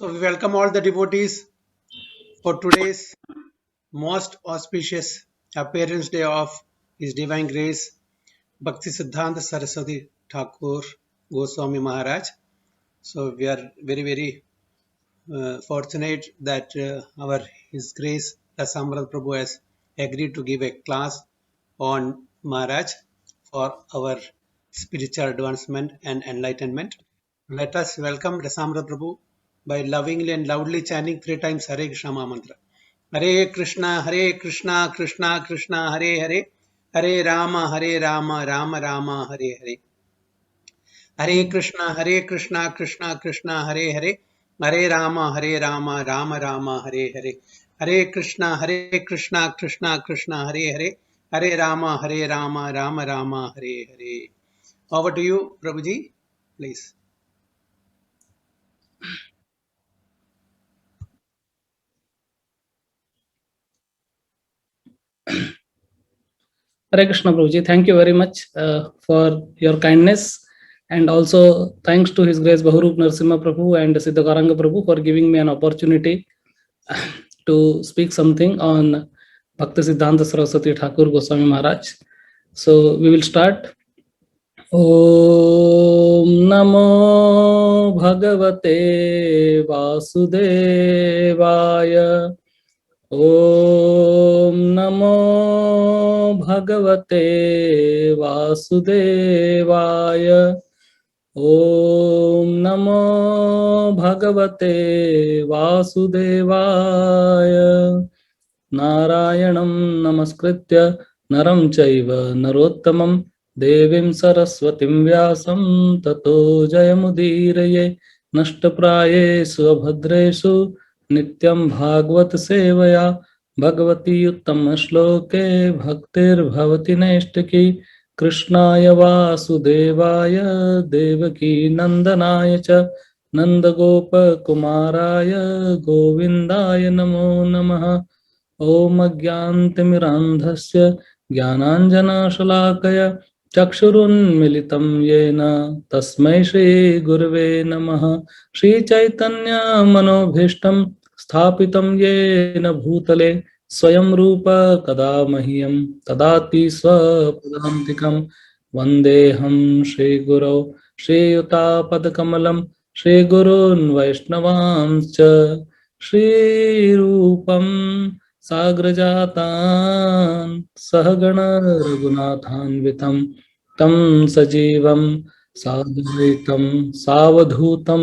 So we welcome all the devotees for today's most auspicious appearance day of His Divine Grace Bhakti Siddhanta Saraswati Thakur Goswami Maharaj. So we are very fortunate that our His Grace Rasamrata Prabhu has agreed to give a class on Maharaj for our spiritual advancement and enlightenment. Let us welcome Rasamrata Prabhu by lovingly and loudly chanting 3 times Hare Krishna Maha Mantra. Hare Krishna, Krishna Krishna, Hare Hare, Hare Rama, Rama Rama, Hare Hare. Hare Krishna, Krishna Krishna, Hare Hare, Hare Rama, Rama Rama, Hare Hare. Hare Krishna, Krishna Krishna, Hare Hare, Hare Rama, Rama Rama, Hare Hare. Over to you, Prabhuji, please. Hare Krishna Prabhuji, thank you very much for your kindness, and also thanks to His Grace Bahurup Narasimha Prabhu and Siddhakaranga Prabhu for giving me an opportunity to speak something on Bhakti Siddhanta Saraswati Thakur Goswami Maharaj. So we will start. Om Namo Bhagavate Vasudevaya. Om Namo Bhagavate Vasudevaya. Om Namo Bhagavate Vasudevaya. Narayanam Namaskritya Naram Chaiva Narottamam Devim Saraswatim Vyasam Tato Jayamudiraye Nashtaprayesu Abhadresu Nityam Bhagvat Sevaya Bhagavati Uttama Shloke Bhaktir Bhavati Neshtaki Krishnaya Vasudevaya Devaki Nandanaya Cha Nandagopa Kumaraya Govindaya Namo Namaha Om Agyantimirandhasya Jnananjanashalakaya Chakshurunmilitam Yena Tasmai Shri Gurave Namaha Shri Chaitanya Manobhishtam Sthapitam Yena Bhutale Swayam Rupa Kada Mahyam Tadati Swapadantikam Vandeham Shri Guru Shri Yuta Padakamalam Shri Gurun Vaishnavamscha Shri Rupam Sagrajatan Sahagana Raghunathanvitam Tam Sajivam Sadhaitam Savadhutam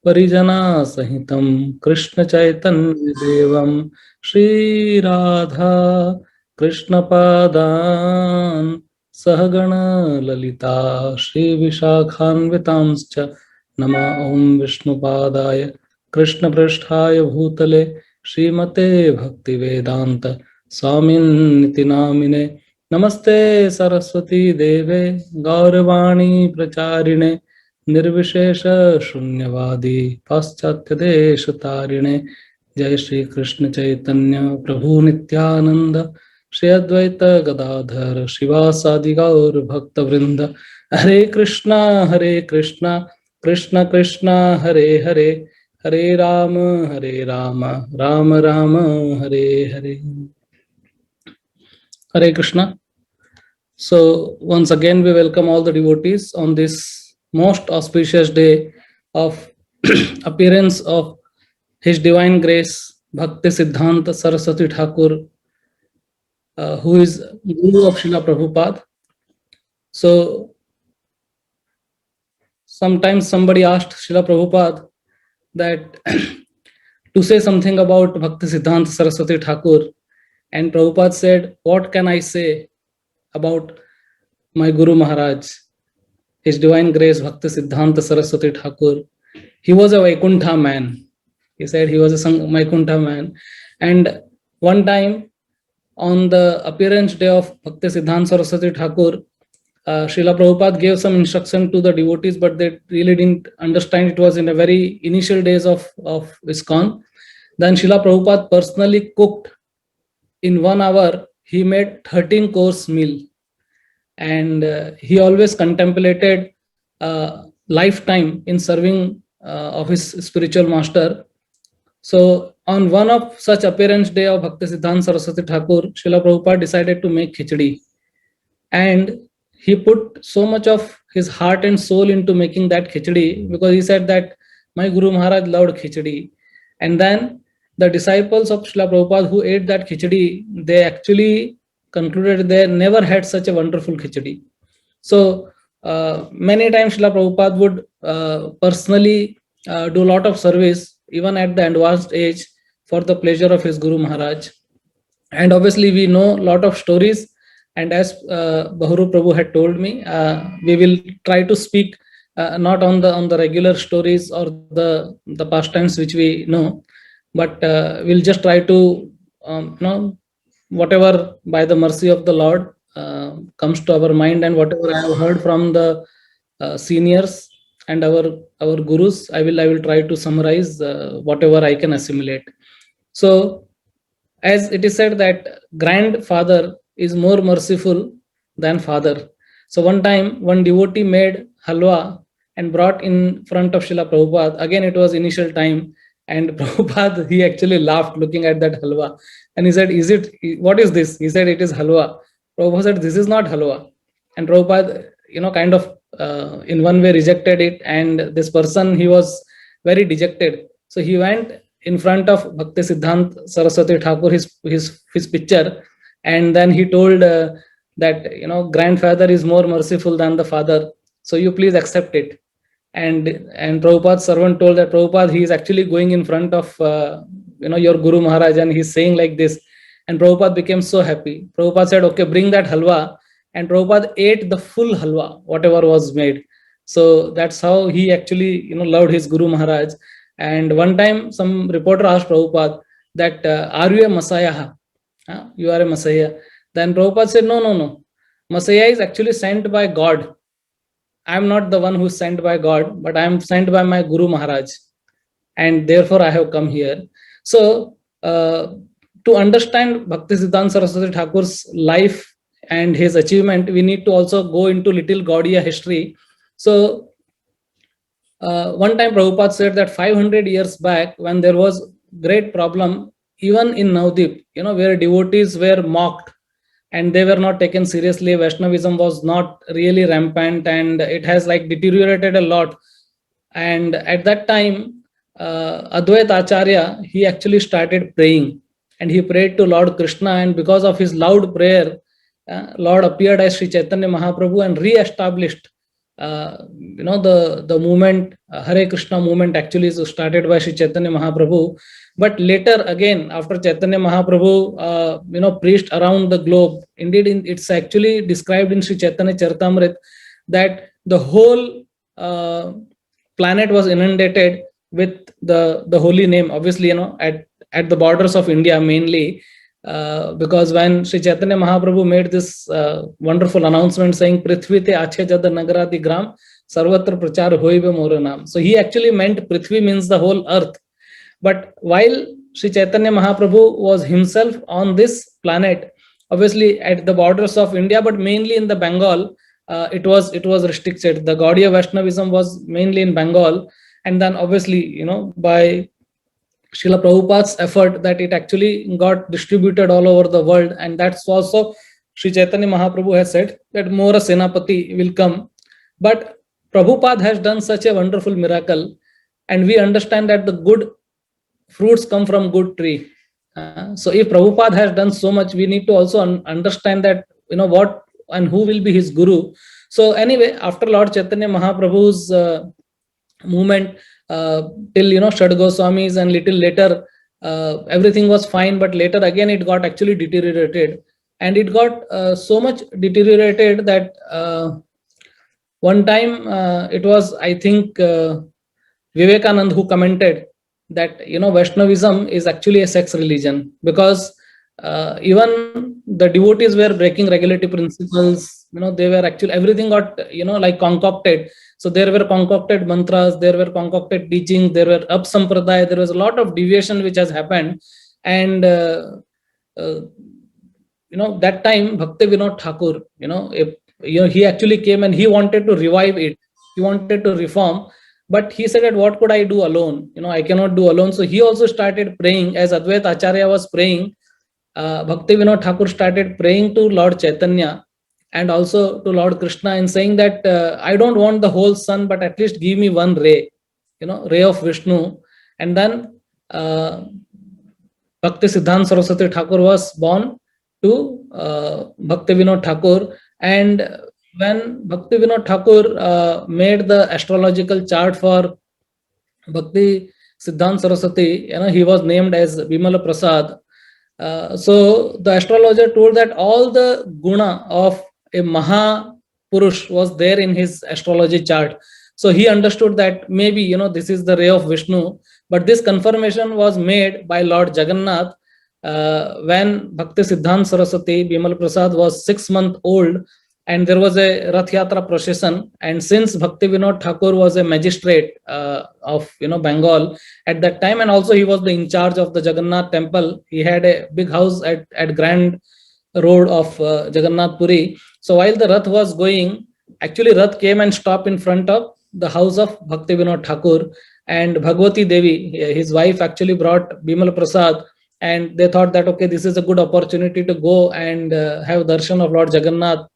Parijana Sahitam Krishna Chaitanya Devam Shri Radha Krishna Padan Sahagana Lalita Shri Vishakhanvitamscha Nama Om Vishnu Padaya Krishna Prasthaya Bhutale Srimate Bhakti Vedanta Swamin Namine Namaste Saraswati Deve Gauravani Pracharine Nirvishesha Shunyavadi Paschatya Deshatarine Jai Shri Krishna Chaitanya Prabhu Nityananda Shri Advaita Gadadhar Shivasadi Gaur Bhakta Vrinda Hare Krishna Krishna Krishna Hare Hare Hare Rama, Rama Rama, Hare Hare. Hare Krishna. So once again, we welcome all the devotees on this most auspicious day of appearance of His Divine Grace, Bhakti Siddhanta Saraswati Thakur, who is Guru of Srila Prabhupada. So sometimes somebody asked Srila Prabhupada that to say something about Bhakti Siddhanta Saraswati Thakur, and Prabhupada said, what can I say about my Guru Maharaj, His Divine Grace Bhakti Siddhanta Saraswati Thakur? He was a Vaikuntha man. He said he was a Vaikuntha man. And one time on the appearance day of Bhakti Siddhanta Saraswati Thakur, Srila Prabhupada gave some instruction to the devotees, but they really didn't understand. It was in the very initial days of ISKCON. Then Srila Prabhupada personally cooked. In 1 hour, he made 13-course meal. And he always contemplated lifetime in serving of his spiritual master. So on one of such appearance day of Bhaktisiddhanta Saraswati Thakur, Srila Prabhupada decided to make khichdi, and he put so much of his heart and soul into making that khichdi, because he said that my Guru Maharaj loved khichdi. And then the disciples of Srila Prabhupada who ate that khichdi, they actually concluded they never had such a wonderful khichdi. So many times Srila Prabhupada would personally do a lot of service even at the advanced age for the pleasure of his Guru Maharaj. And obviously we know a lot of stories, and as Bahuru Prabhu had told me, we will try to speak not on the regular stories or the pastimes which we know, but we'll just try to whatever by the mercy of the Lord comes to our mind, and whatever I have heard from the seniors and our gurus, I will try to summarize whatever I can assimilate. So as it is said that grandfather is more merciful than father. So one time, one devotee made halwa and brought in front of Srila Prabhupada. Again, it was initial time, and Prabhupada, he actually laughed looking at that halwa, and he said, what is this? He said, it is halwa. Prabhupada said, this is not halwa. And Prabhupada, kind of in one way rejected it, and this person, he was very dejected. So he went in front of Bhaktisiddhanta Saraswati Thakur, his picture, and then he told that grandfather is more merciful than the father, so you please accept it. And Prabhupada's servant told that Prabhupada, he is actually going in front of your Guru Maharaj, and he's saying like this. And Prabhupada became so happy. Prabhupada said, okay, bring that halwa, and Prabhupada ate the full halwa, whatever was made. So that's how he actually loved his Guru Maharaj. And one time, some reporter asked Prabhupada that, are you a Messiah? You are a Messiah. Then Prabhupada said, no. Messiah is actually sent by God. I am not the one who is sent by God, but I am sent by my Guru Maharaj. And therefore, I have come here. So, to understand Bhaktisiddhanta Saraswati Thakur's life and his achievement, we need to also go into little Gaudiya history. So, one time Prabhupada said that 500 years back, when there was great problem, even in Navadip, where devotees were mocked and they were not taken seriously, Vaishnavism was not really rampant, and it has deteriorated a lot. And at that time, Advaita Acharya, he actually started praying, and he prayed to Lord Krishna, and because of his loud prayer, Lord appeared as Sri Chaitanya Mahaprabhu and re-established the movement. Hare Krishna movement actually is started by Sri Chaitanya Mahaprabhu. But later again, after Chaitanya Mahaprabhu preached around the globe, indeed it's actually described in Sri Chaitanya Charitamrita that the whole planet was inundated with the holy name, obviously at the borders of India mainly, because when Sri Chaitanya Mahaprabhu made this wonderful announcement saying Prithvi te ache jad nagaradi gram sarvatra prachar hoibe mora naam. So he actually meant Prithvi means the whole earth. But while Sri Chaitanya Mahaprabhu was himself on this planet, obviously at the borders of India, but mainly in the Bengal, it was restricted. The Gaudiya Vaishnavism was mainly in Bengal, and then obviously by Srila Prabhupada's effort, that it actually got distributed all over the world. And that's also Sri Chaitanya Mahaprabhu has said that more a Senapati will come. But Prabhupada has done such a wonderful miracle, and we understand that the good fruits come from good tree. So if Prabhupada has done so much, we need to also understand that what and who will be his guru. So anyway, after Lord Chaitanya Mahaprabhu's movement, till Shad Goswamis, and little later everything was fine, but later again it got actually deteriorated, and it got so much deteriorated that one time it was, I think, Vivekanand who commented that Vaishnavism is actually a sex religion, because even the devotees were breaking regulative principles. They were actually, everything got concocted. So there were concocted mantras, there were concocted teachings, there were up-sampradaya, there was a lot of deviation which has happened. And that time Bhakti Vinod Thakur, he actually came and he wanted to revive it. He wanted to reform. But he said that what could I do alone? I cannot do alone. So he also started praying as Advaita Acharya was praying. Bhakti Vinod Thakur started praying to Lord Chaitanya and also to Lord Krishna and saying that I don't want the whole sun, but at least give me one ray, ray of Vishnu. And then Bhakti Siddhanta Saraswati Thakur was born to Bhakti Vinod Thakur. And when Bhakti Vinod Thakur made the astrological chart for Bhakti Siddhanta Saraswati, he was named as Bimala Prasad. So the astrologer told that all the guna of a Maha Purush was there in his astrology chart. So he understood that maybe, this is the ray of Vishnu. But this confirmation was made by Lord Jagannath when Bhakti Siddhanta Saraswati, Bimal Prasad, was 6 months old, and there was a Rath Yatra procession. And since Bhakti Vinod Thakur was a magistrate of Bengal at that time, and also he was the in charge of the Jagannath temple, he had a big house at Grand Road of Jagannath Puri. So while the Rath was going, actually Rath came and stopped in front of the house of Bhakti Vinod Thakur, and Bhagwati Devi, his wife, actually brought Bimal Prasad, and they thought that, okay, this is a good opportunity to go and have darshan of Lord Jagannath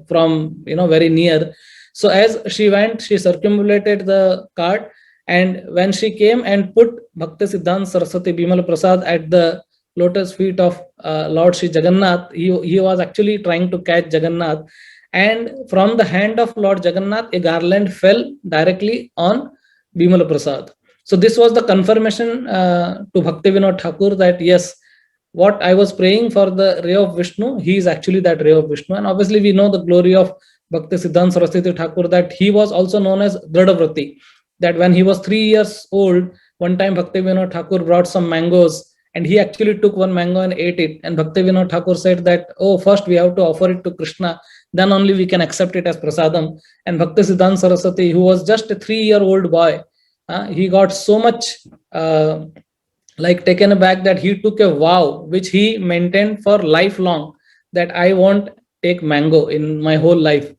from very near. So as she went, she circumambulated the cart, and when she came and put Bhakti Siddhanta Saraswati Bimal Prasad at the lotus feet of Lord Sri Jagannath, he was actually trying to catch Jagannath, and from the hand of Lord Jagannath, a garland fell directly on Bimal Prasad. So this was the confirmation to Bhakti Vinod Thakur that yes, what I was praying for, the ray of Vishnu, he is actually that ray of Vishnu. And obviously we know the glory of Bhakti Siddhanta Saraswati Thakur, that he was also known as Dradavrati, that when he was 3 years old, one time Bhakti Vinod Thakur brought some mangoes, and he actually took one mango and ate it. And Bhakti Vinod Thakur said that, oh, first we have to offer it to Krishna, then only we can accept it as prasadam. And Bhakti Siddhanta Saraswati, who was just a 3-year-old boy, he got so much taken aback that he took a vow which he maintained for lifelong, that I won't take mango in my whole life.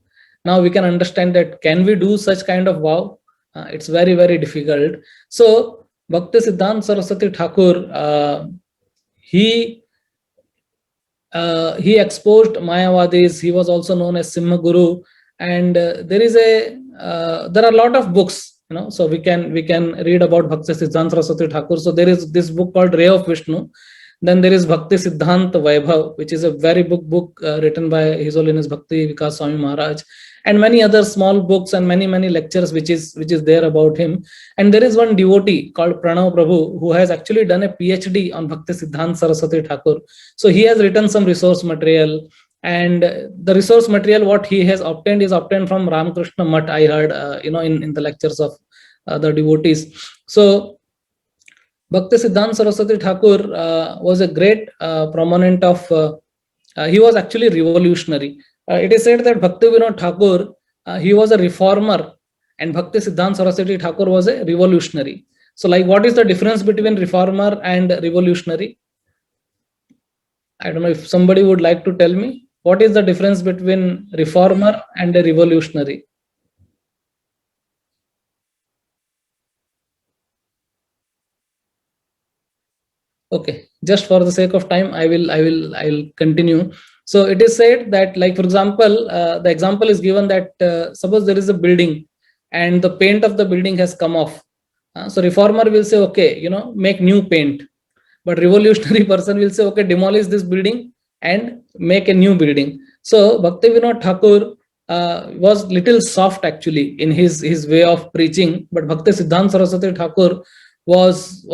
Now we can understand that can we do such kind of vow? It's very, very difficult. So Bhakti Siddhanta Saraswati Thakur, he exposed Mayavadis. He was also known as Simha Guru, and there are a lot of books. So we can read about Bhakti Siddhanta Saraswati Thakur. So there is this book called Ray of Vishnu. Then there is Bhakti Siddhanta Vaibhav, which is a very big book written by His Holiness Bhakti Vikas Swami Maharaj, and many other small books and many lectures which is there about him. And there is one devotee called Pranav Prabhu who has actually done a PhD on Bhakti Siddhanta Saraswati Thakur. So he has written some resource material, and the resource material what he has obtained is obtained from Ramakrishna Mutt, I heard in the lectures of the devotees. So Bhakti Siddhanta Saraswati Thakur was a great proponent of he was actually revolutionary. It is said that Bhakti Vinod Thakur, he was a reformer, and Bhakti Siddhanta Saraswati Thakur was a revolutionary. So what is the difference between reformer and revolutionary? I don't know if somebody would like to tell me. What is the difference between reformer and a revolutionary? Okay, just for the sake of time, I will continue. So it is said that, for example, the example is given that suppose there is a building and the paint of the building has come off. So reformer will say, okay, make new paint. But revolutionary person will say, okay, demolish this building and make a new building. So Bhakti Vinod Thakur was little soft actually in his way of preaching, but Bhakti Siddhanta Saraswati Thakur was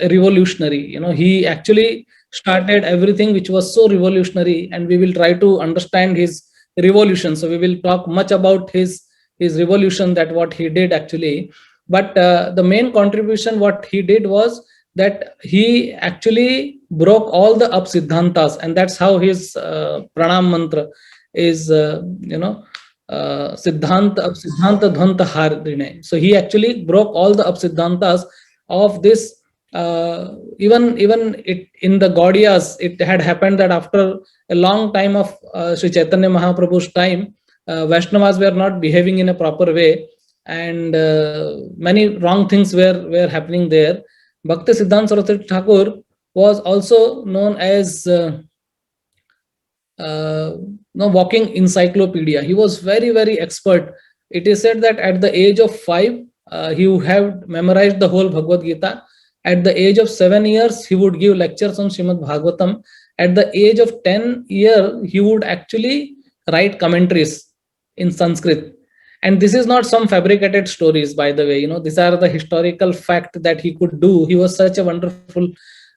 a revolutionary. He actually started everything which was so revolutionary, and we will try to understand his revolution. So we will talk much about his revolution, that what he did actually. But the main contribution what he did was that he actually broke all the up-siddhantas, and that's how his pranam mantra is, Siddhanta Dhvanta Harine. So he actually broke all the up-siddhantas of this. Even it, in the Gaudiyas, it had happened that after a long time of Sri Chaitanya Mahaprabhu's time, Vaishnavas were not behaving in a proper way. and many wrong things were happening there. Bhakti Siddhanta Saraswati Thakur was also known as walking encyclopedia. He was very, very expert. It is said that at the age of 5, he would have memorized the whole Bhagavad Gita. At the age of 7 years, he would give lectures on Srimad Bhagavatam. At the age of 10 years, he would actually write commentaries in Sanskrit. And this is not some fabricated stories, by the way. These are the historical fact that he could do. He was such a wonderful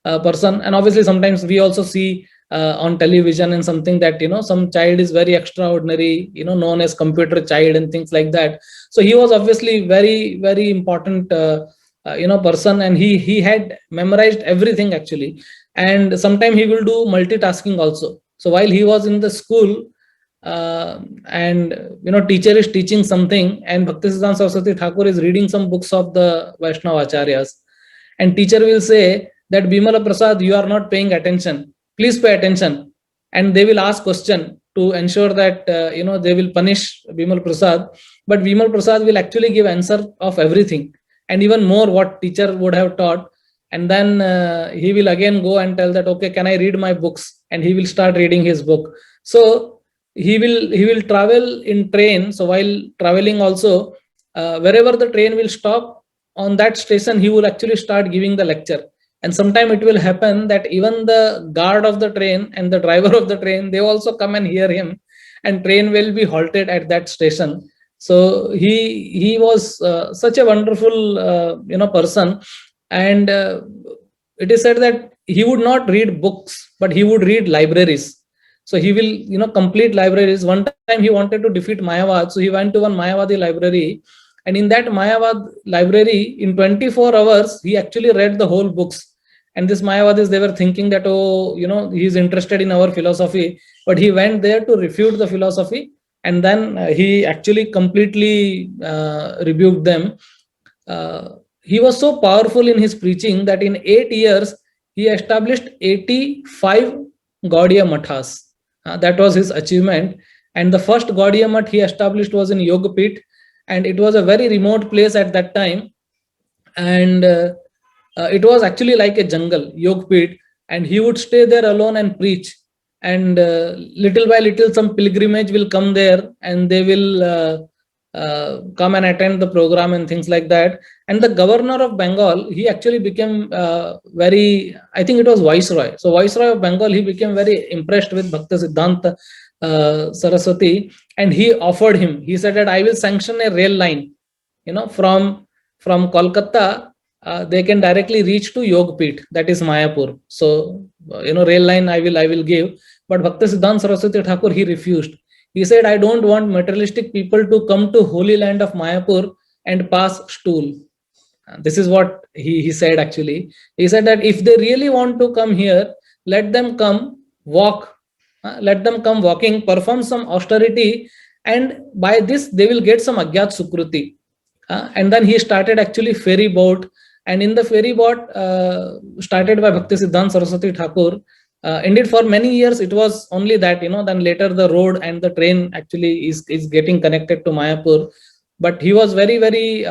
person. And obviously, sometimes we also see on television and something that some child is very extraordinary, known as computer child and things like that. So he was obviously very, very important person, and he had memorized everything actually. And sometimes he will do multitasking also. So while he was in the school, and teacher is teaching something, and Bhaktisiddhanta Saraswati Thakur is reading some books of the Vaishnava Acharyas, and teacher will say that Bimala Prasad, you are not paying attention, please pay attention. And they will ask question to ensure that they will punish Bimal Prasad, but Bimal Prasad will actually give answer of everything and even more what teacher would have taught. And then he will again go and tell that, okay, can I read my books? And he will start reading his book. So he will travel in train. So while traveling also, wherever the train will stop, on that station he will actually start giving the lecture. And sometime it will happen that even the guard of the train and the driver of the train, they also come and hear him, and train will be halted at that station. So he was such a wonderful person. And it is said that he would not read books, but he would read libraries. So he will complete libraries. One time he wanted to defeat Mayavad, so he went to one Mayavadi library, and in that Mayavad library, in 24 hours, he actually read the whole books. And this Mayavadis, they were thinking that, oh, he's interested in our philosophy, but he went there to refute the philosophy, and then he actually completely rebuked them. He was so powerful in his preaching that in 8 years, he established 85 Gaudiya Mathas. That was his achievement. And the first Gaudiya Math he established was in Yogapit, and it was a very remote place at that time. And it was actually like a jungle, Yogapit, and he would stay there alone and preach. And little by little, some pilgrimage will come there, and they will come and attend the program and things like that. And the governor of Bengal, he actually became I think it was Viceroy. So Viceroy of Bengal, he became very impressed with Bhakti Siddhanta Saraswati, and he offered him, he said that I will sanction a rail line, from Kolkata, they can directly reach to Yogapit, that is Mayapur. So, rail line I will give. But Bhakti Siddhanta Saraswati Thakur, he refused. He said, I don't want materialistic people to come to holy land of Mayapur and pass stool. This is what he said actually. He said that if they really want to come here, let them come walk. Let them come walking, perform some austerity, and by this they will get some Agyat Sukruti. And then he started actually ferry boat. And in the ferry boat started by Bhakti Siddhanta Saraswati Thakur, indeed for many years it was only that, then later the road and the train actually is getting connected to Mayapur. But he was very, very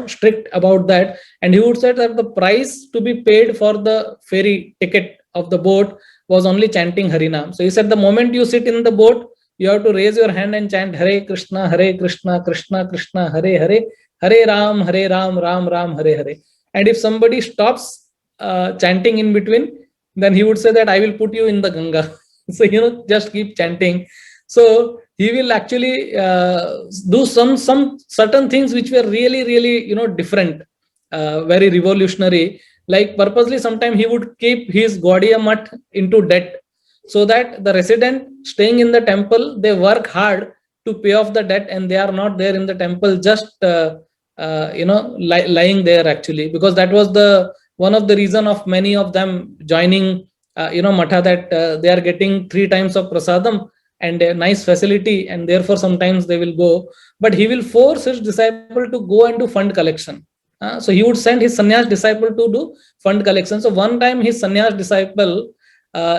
strict about that, and he would say that the price to be paid for the ferry ticket of the boat was only chanting Harinam. So he said the moment you sit in the boat, you have to raise your hand and chant Hare Krishna, Krishna Krishna, Hare Hare, Hare Ram, Ram Ram, Hare Hare. And if somebody stops chanting in between, then he would say that I will put you in the Ganga. So, just keep chanting. So he will actually do some certain things which were really, really, different, very revolutionary. Like purposely, sometimes he would keep his Gaudiya Math into debt, so that the resident staying in the temple, they work hard to pay off the debt, and they are not there in the temple just lying there actually, because that was the one of the reason of many of them joining Matha, that they are getting 3 times of prasadam and a nice facility, and therefore sometimes they will go. But he will force his disciple to go and do fund collection. So he would send his sannyas disciple to do fund collection. So one time his sannyas disciple,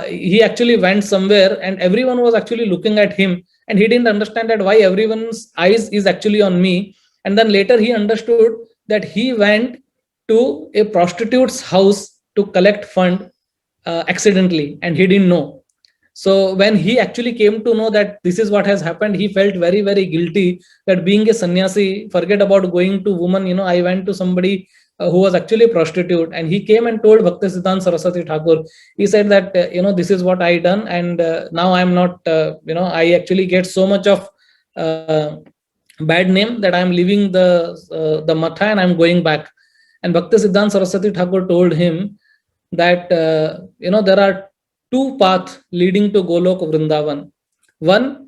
he actually went somewhere, and everyone was actually looking at him, and he didn't understand that why everyone's eyes is actually on me. And then later he understood that he went to a prostitute's house to collect fund accidentally, and he didn't know. So when he actually came to know that this is what has happened, he felt very, very guilty that being a sannyasi, forget about going to woman, I went to somebody who was actually a prostitute, and he came and told Bhaktisiddhanta Saraswati Thakur. He said that, this is what I done, and now I'm not, I actually get so much of bad name that I'm leaving the matha and I'm going back. And Bhaktisiddhanta Saraswati Thakur told him that, there are two paths leading to Golok Vrindavan. One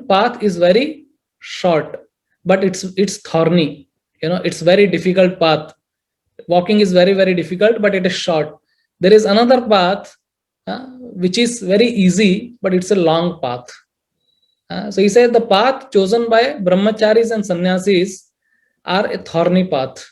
path is very short, but it's thorny. It's very difficult path. Walking is very, very difficult, but it is short. There is another path which is very easy, but it's a long path. So he said the path chosen by brahmacharis and sannyasis are a thorny path.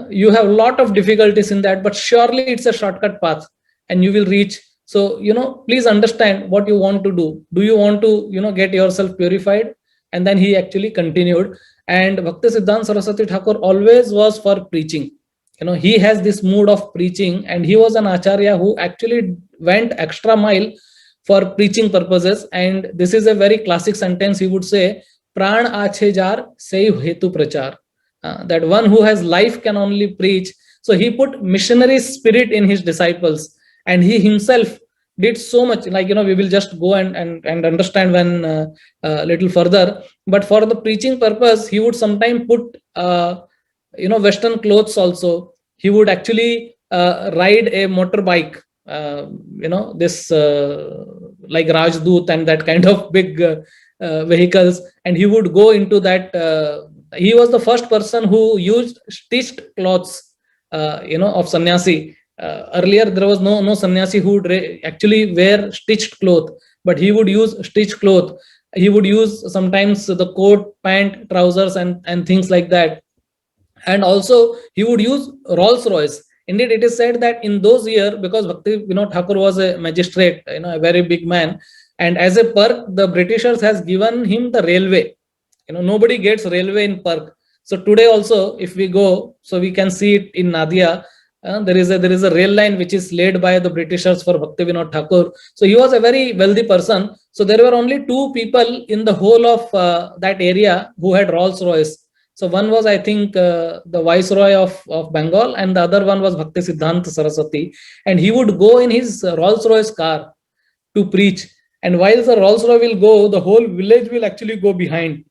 You have a lot of difficulties in that, but surely it's a shortcut path and you will reach. So, please understand what you want to do. Do you want to, get yourself purified? And then he actually continued. And Bhaktisiddhanta Saraswati Thakur always was for preaching. He has this mood of preaching, and he was an acharya who actually went extra mile for preaching purposes. And this is a very classic sentence he would say, Pran ache jar sei hetu prachar. That one who has life can only preach. So he put missionary spirit in his disciples, and he himself did so much. Like, we will just go and understand when little further. But for the preaching purpose, he would sometimes put, Western clothes also. He would actually ride a motorbike, this like Rajdoot and that kind of big vehicles. And he would go into that. He was the first person who used stitched cloths, of sannyasi. Earlier, there was no sannyasi who would actually wear stitched cloth, but he would use stitched cloth. He would use sometimes the coat, pant, trousers, and things like that. And also, he would use Rolls Royce. Indeed, it is said that in those years, because Bhakti Vinod Thakur was a magistrate, a very big man, and as a perk, the Britishers has given him the railway. Nobody gets railway in perk. So today also, if we go, so we can see it in Nadia. There is a rail line which is laid by the Britishers for Bhakti Vinod Thakur. So he was a very wealthy person. So there were only two people in the whole of that area who had Rolls Royce. So one was, I think, the Viceroy of Bengal, and the other one was Bhaktisiddhanta Saraswati. And he would go in his Rolls Royce car to preach. And while the Rolls Royce will go, the whole village will actually go behind,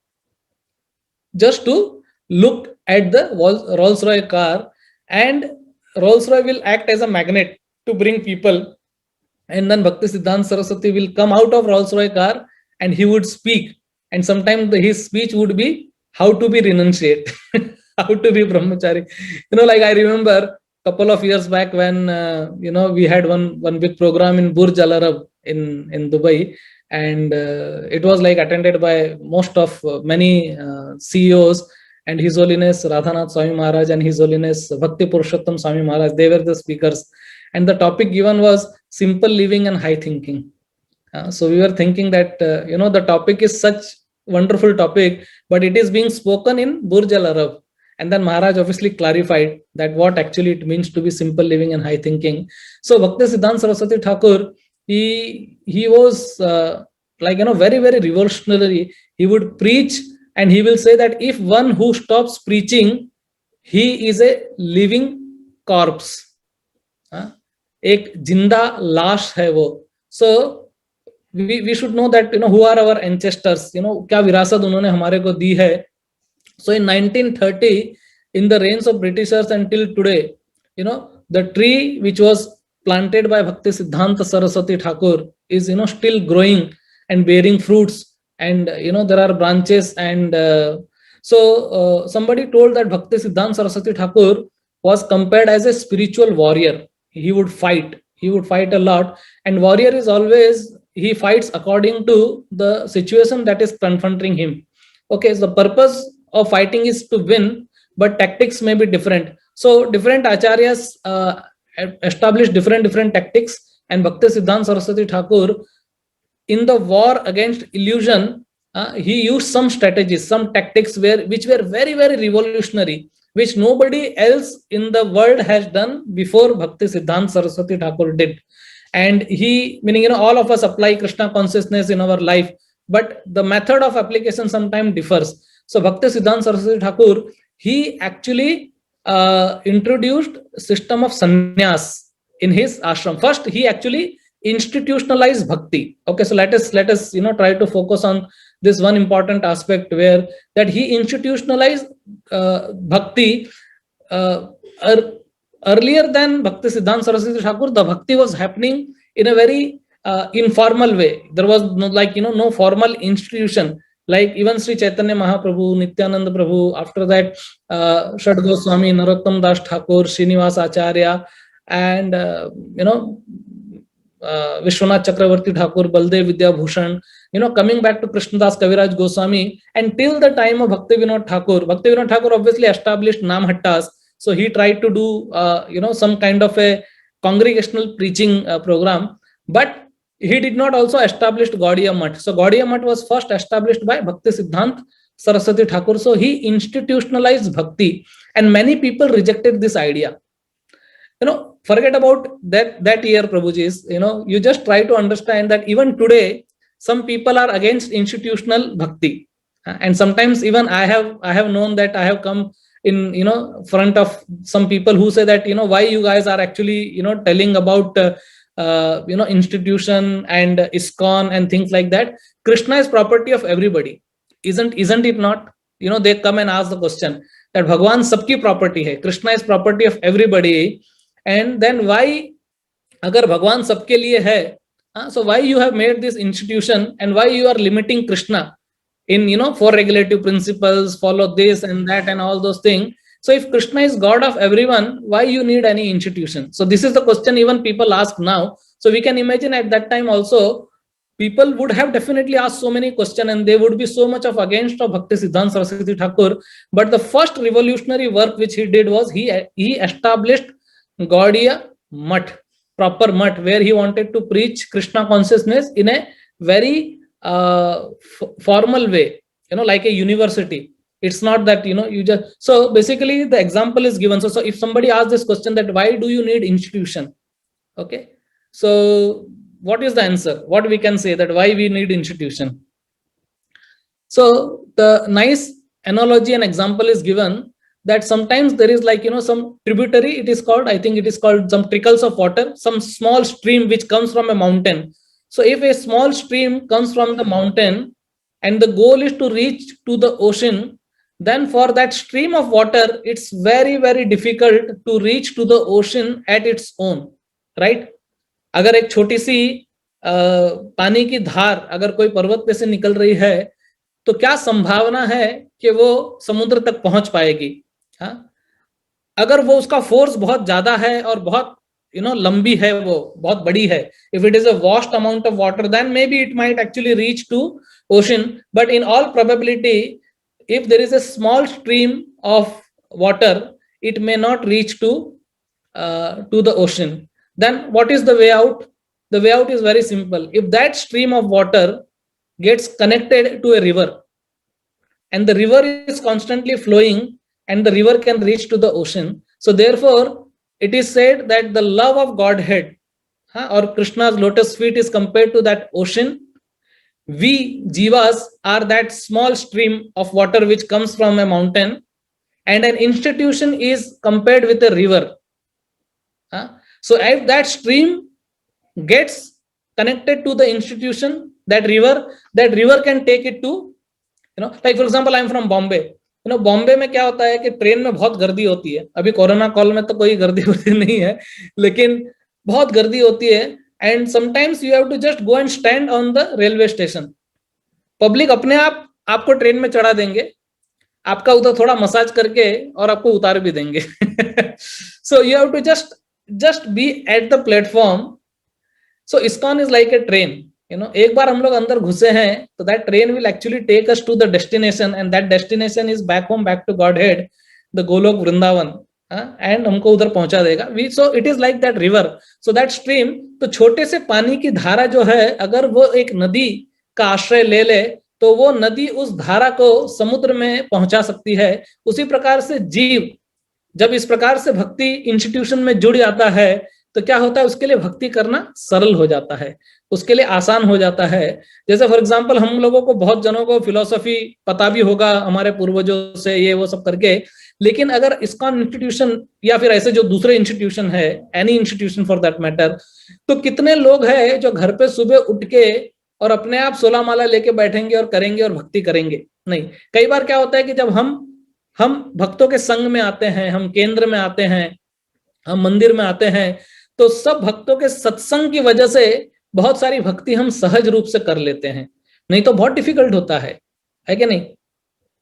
just to look at the Rolls Royce car. And Rolls Royce will act as a magnet to bring people. And then Bhaktisiddhanta Saraswati will come out of Rolls Royce car and he would speak. And sometimes his speech would be how to be renunciate, how to be brahmachari. Like I remember a couple of years back when, we had one big program in Burj Al Arab in Dubai. And it was like attended by most of many CEOs, and His Holiness Radhanath Swami Maharaj and His Holiness Bhakti Purushottam Swami Maharaj, they were the speakers. And the topic given was simple living and high thinking. So we were thinking that, the topic is such wonderful topic, but it is being spoken in Burj Al Arab. And then Maharaj obviously clarified that what actually it means to be simple living and high thinking. So Bhaktisiddhanta Saraswati Thakur, he was very, very revolutionary. He would preach, and he will say that if one who stops preaching, he is a living corpse. Ek jinda lash hai wo. So we should know that, who are our ancestors, kya virasat unhone hamare ko di hai. So in 1930, in the reigns of Britishers until today, the tree which was planted by Bhaktisiddhanta Saraswati Thakur is, still growing and bearing fruits. And, there are branches. And so somebody told that Bhaktisiddhanta Saraswati Thakur was compared as a spiritual warrior. He would fight a lot. And warrior is always, he fights according to the situation that is confronting him. Okay, so the purpose of fighting is to win, but tactics may be different. So different acharyas establish different tactics. And Bhaktisiddhanta Saraswati Thakur, in the war against illusion, he used some strategies, some tactics which were very, very revolutionary, which nobody else in the world has done before Bhakti Siddhanta Saraswati Thakur did. And he, meaning, all of us apply Krishna consciousness in our life, but the method of application sometimes differs. So Bhakti Siddhanta Saraswati Thakur, he actually introduced system of sannyas in his ashram. First, he actually institutionalized bhakti. Okay, so let us try to focus on this one important aspect, where that he institutionalized bhakti. Earlier than Bhakti Siddhanta Saraswati Thakur, the bhakti was happening in a very informal way. There was no formal institution. Like even Sri Chaitanya Mahaprabhu, Nityananda Prabhu, after that Shad Goswami, Narottam Das Thakur, Srinivas Acharya, and Vishwanath Chakravarti Thakur, Baldev Vidya Bhushan, coming back to Krishnadas Kaviraj Goswami, and till the time of Bhakti Vinod Thakur. Bhakti Vinod Thakur obviously established Namhattas, so he tried to do some kind of a congregational preaching program, but he did not also establish Gaudiya Math. So Gaudiya Math was first established by Bhakti Siddhanta Saraswati Thakur. So he institutionalized bhakti, and many people rejected this idea. Forget about that year, Prabhujis. You just try to understand that even today, some people are against institutional bhakti, and sometimes even I have known that I have come in front of some people who say that why you guys are actually telling about institution and ISKCON and things like that. Krishna is property of everybody, isn't it not? They come and ask the question that Bhagwan sabki property hai, Krishna is property of everybody, and then why agar Bhagwan sabke liye hai, so why you have made this institution, and why you are limiting Krishna in four regulative principles, follow this and that and all those things. So if Krishna is God of everyone, why you need any institution? So this is the question even people ask now. So we can imagine at that time also, people would have definitely asked so many questions, and they would be so much of against of Bhakti Siddhanta Saraswati Thakur. But the first revolutionary work which he did was he established Gaudiya Math, proper Math, where he wanted to preach Krishna consciousness in a very formal way, like a university. It's not that you just. So basically the example is given. So if somebody asks this question that why do you need institution, okay, so what is the answer? What we can say that why we need institution? So the nice analogy and example is given that sometimes there is some tributary, it is called, I think it is called some trickles of water, some small stream which comes from a mountain. So if a small stream comes from the mountain and the goal is to reach to the ocean, then for that stream of water, it's very, very difficult to reach to the ocean at its own, right? अगर एक छोटी सी पानी की धार अगर कोई पर्वत पे से निकल रही है, तो क्या संभावना है कि वो समुद्र तक पहुंच पाएगी? अगर वो उसका फोर्स बहुत ज्यादा है और बहुत लंबी है, वो बहुत बड़ी है, if it is a vast amount of water, then maybe it might actually reach to ocean. But in all probability, if there is a small stream of water, it may not reach to the ocean. Then what is the way out? The way out is very simple. If that stream of water gets connected to a river, and the river is constantly flowing, and the river can reach to the ocean, so therefore it is said that the love of Godhead or Krishna's lotus feet is compared to that ocean. We jivas are that small stream of water which comes from a mountain, and an institution is compared with a river. So if that stream gets connected to the institution, that river can take it to, like for example, I am from Bombay. Bombay में क्या होता है कि train में बहुत गर्दी होती है. अभी कोरोना कॉल में तो कोई गर्दी होती नहीं है, लेकिन बहुत गर्दी होती है. And sometimes you have to just go and stand on the railway station. Public अपने आप आपको ट्रेन में चढ़ा देंगे, आपका उधर थोड़ा मसाज करके और आपको उतार भी देंगे. So you have to just be at the platform. So ISKCON is like a train. एक बार हम लोग अंदर घुसे हैं, तो that train will actually take us to the destination, and that destination is back home, back to Godhead, the Golok Vrindavan, and हमको उधर पहुंचा देगा. So it is like that river. So that stream, तो छोटे से पानी की धारा जो है, अगर वो एक नदी का आश्रय ले ले, तो वो नदी उस धारा को समुद्र में पहुंचा सकती है। उसी प्रकार से जीव जब इस प्रकार से भक्ति इंस्टीट्यूशन में जुड़ जाता है तो क्या होता है, उसके लिए भक्ति करना सरल हो जाता है, उसके लिए आसान हो जाता है। जैसे फॉर एग्जांपल हम लोगों को, बहुत जनों को फिलॉसफी पता भी होगा हमारे पूर्वजों से ये वो सब करके, लेकिन अगर इस्कॉन इंस्टीट्यूशन या फिर ऐसे जो दूसरे इंस्टीट्यूशन है, any institution for that matter, तो कितने लोग हैं जो घर पे सुबह उठ के और अपने आप 16 माला लेके बैठेंगे और करेंगे और भक्ति करेंगे? नहीं। कई बार क्या होता है कि जब हम भक्तों के संग में आते हैं, हम केंद्र में आते हैं, हम मंदिर में आते हैं, तो सब भक्तों के सत्संग की वजह से बहुत सारी भक्ति हम सहज रूप से कर लेते हैं, नहीं तो बहुत डिफिकल्ट होता है कि नहीं?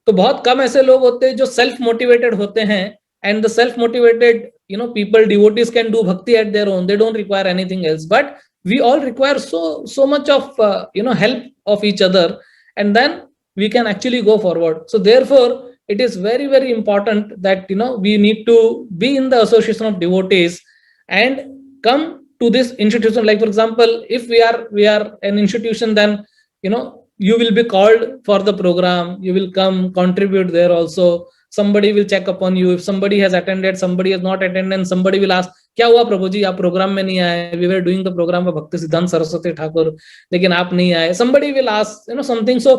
तो बहुत कम ऐसे लोग होते हैं जो सेल्फ मोटिवेटेड होते हैं, and the self motivated people, devotees can do bhakti at their own, they don't require anything else, but we all require so much of help of each other, and then we can actually go forward. So therefore it is very very important that we need to be in the association of devotees and come to this institution. Like for example, if we are an institution, then you will be called for the program, you will come contribute there also, somebody will check upon you. If somebody has attended, somebody has not attended, somebody will ask, क्या हुआ प्रभु जी, आप programme में नहीं आए? We were doing the programme for Bhakti Siddhanta Saraswati Thakur, लेकिन आप नहीं आए. somebody will ask something, so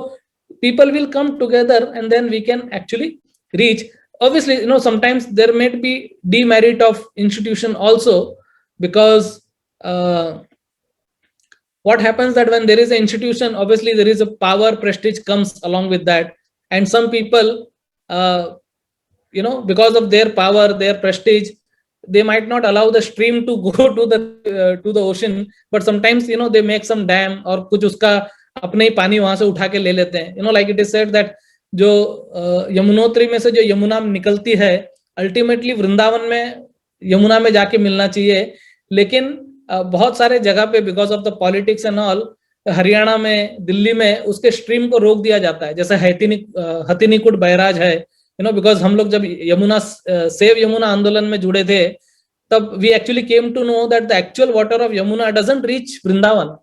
people will come together and then we can actually reach. Obviously sometimes there may be demerit of institution also, because what happens that when there is an institution, obviously there is a power, prestige comes along with that, and some people because of their power, their prestige, they might not allow the stream to go to the ocean, but sometimes they make some dam और कुछ उसका अपने ही पानी वहां से उठा के ले लेते हैं. Like it is said that जो यमुनोत्री में से जो यमुना निकलती है, अल्टीमेटली वृंदावन में यमुना में जाके मिलना चाहिए, लेकिन बहुत सारे जगह पे because of the politics and all, Haryana में, दिल्ली में उसके स्ट्रीम को रोक दिया जाता है. जैसे हथिनीकुंड बैराज है, because हम लोग जब यमुना सेव यमुना आंदोलन में जुड़े थे, तब we actually came to know that the actual water of Yamuna doesn't reach Vrindavan.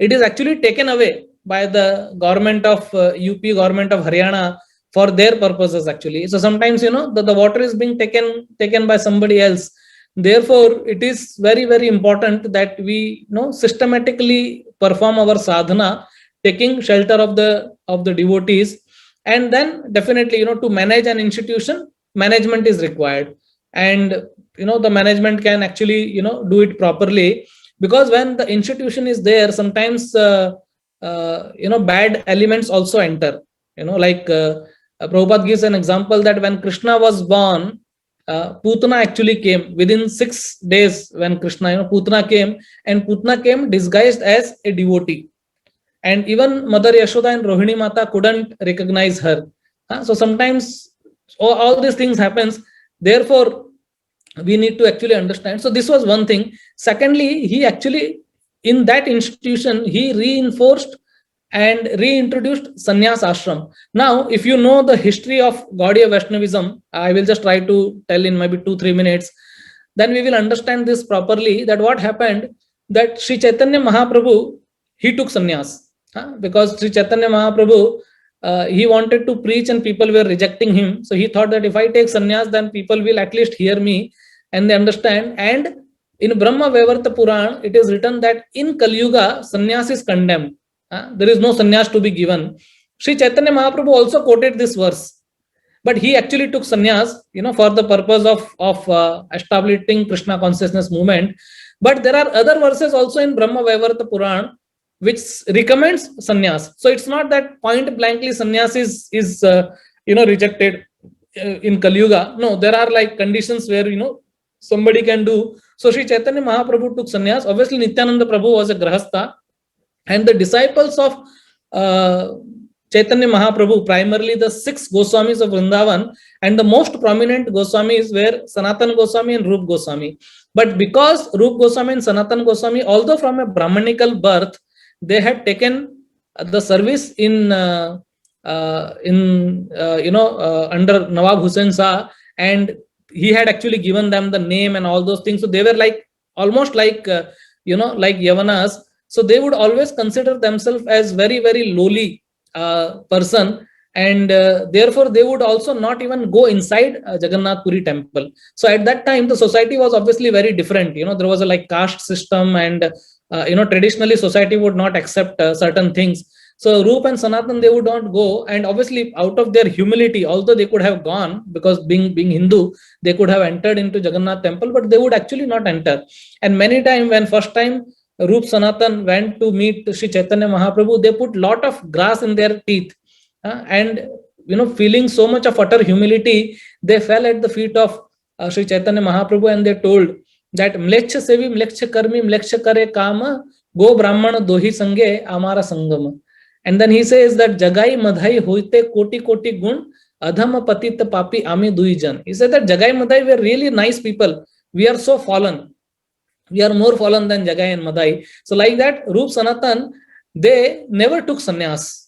It is actually taken away by the government of UP, government of Haryana for their purposes actually. So sometimes the water is being taken by somebody else. Therefore it is very very important that we systematically perform our sadhana, taking shelter of the devotees. And then definitely to manage an institution, management is required, and the management can actually do it properly, because when the institution is there, sometimes bad elements also enter. Like Prabhupada gives an example that when Krishna was born, Putana actually came within 6 days. When Krishna Putana came, and Putana came disguised as a devotee, and even Mother Yashoda and Rohini Mata couldn't recognize her. So sometimes all these things happens. Therefore, we need to actually understand. So this was one thing. Secondly, he actually, in that institution, he reinforced and reintroduced sannyas ashram. Now, if you know the history of Gaudiya Vaishnavism, I will just try to tell in maybe 2-3 minutes, then we will understand this properly, that what happened, that Sri Chaitanya Mahaprabhu, he took sannyas. Because Sri Chaitanya Mahaprabhu, he wanted to preach and people were rejecting him. So he thought that if I take sannyas, then people will at least hear me and they understand. And in Brahma Vaivarta Puran, it is written that in Kali Yuga, sannyas is condemned. There is no sannyas to be given. Sri Chaitanya Mahaprabhu also quoted this verse, but he actually took sannyas, for the purpose of establishing Krishna consciousness movement. But there are other verses also in Brahma Vaivarta Puran which recommends sannyas. So it's not that point blankly sannyas is rejected in Kali Yuga. No, there are like conditions where somebody can do. So Sri Chaitanya Mahaprabhu took sannyas. Obviously Nityananda Prabhu was a grahastha, and the disciples of Chaitanya Mahaprabhu, primarily the 6 Goswamis of Vrindavan, and the most prominent Goswamis were Sanatana Goswami and Rup Goswami. But because Rup Goswami and Sanatana Goswami, although from a Brahmanical birth, they had taken the service in under Nawab Hussain Shah, and he had actually given them the name and all those things. So they were like almost like like Yavanas. So they would always consider themselves as very very lowly person, and therefore they would also not even go inside Jagannath Puri temple. So at that time the society was obviously very different. There was a like caste system, and traditionally society would not accept certain things. So Roop and Sanatan, they would not go, and obviously out of their humility, although they could have gone, because being Hindu, they could have entered into Jagannath temple, but they would actually not enter. And many times, when first time Roop Sanatan went to meet Sri Chaitanya Mahaprabhu, they put lot of grass in their teeth, and feeling so much of utter humility, they fell at the feet of Sri Chaitanya Mahaprabhu, and they told that mlecha sevi mlecha karmi mlecha kare kama go brahmana dohi sange amara sangama. And then he says that jagai madhai hoite koti koti gun adhama patit papi ami duijan. He said that Jagai Madhai were really nice people. We are so fallen. We are more fallen than Jagai and Madhai. So like that, Roop Sanatan, they never took sannyas.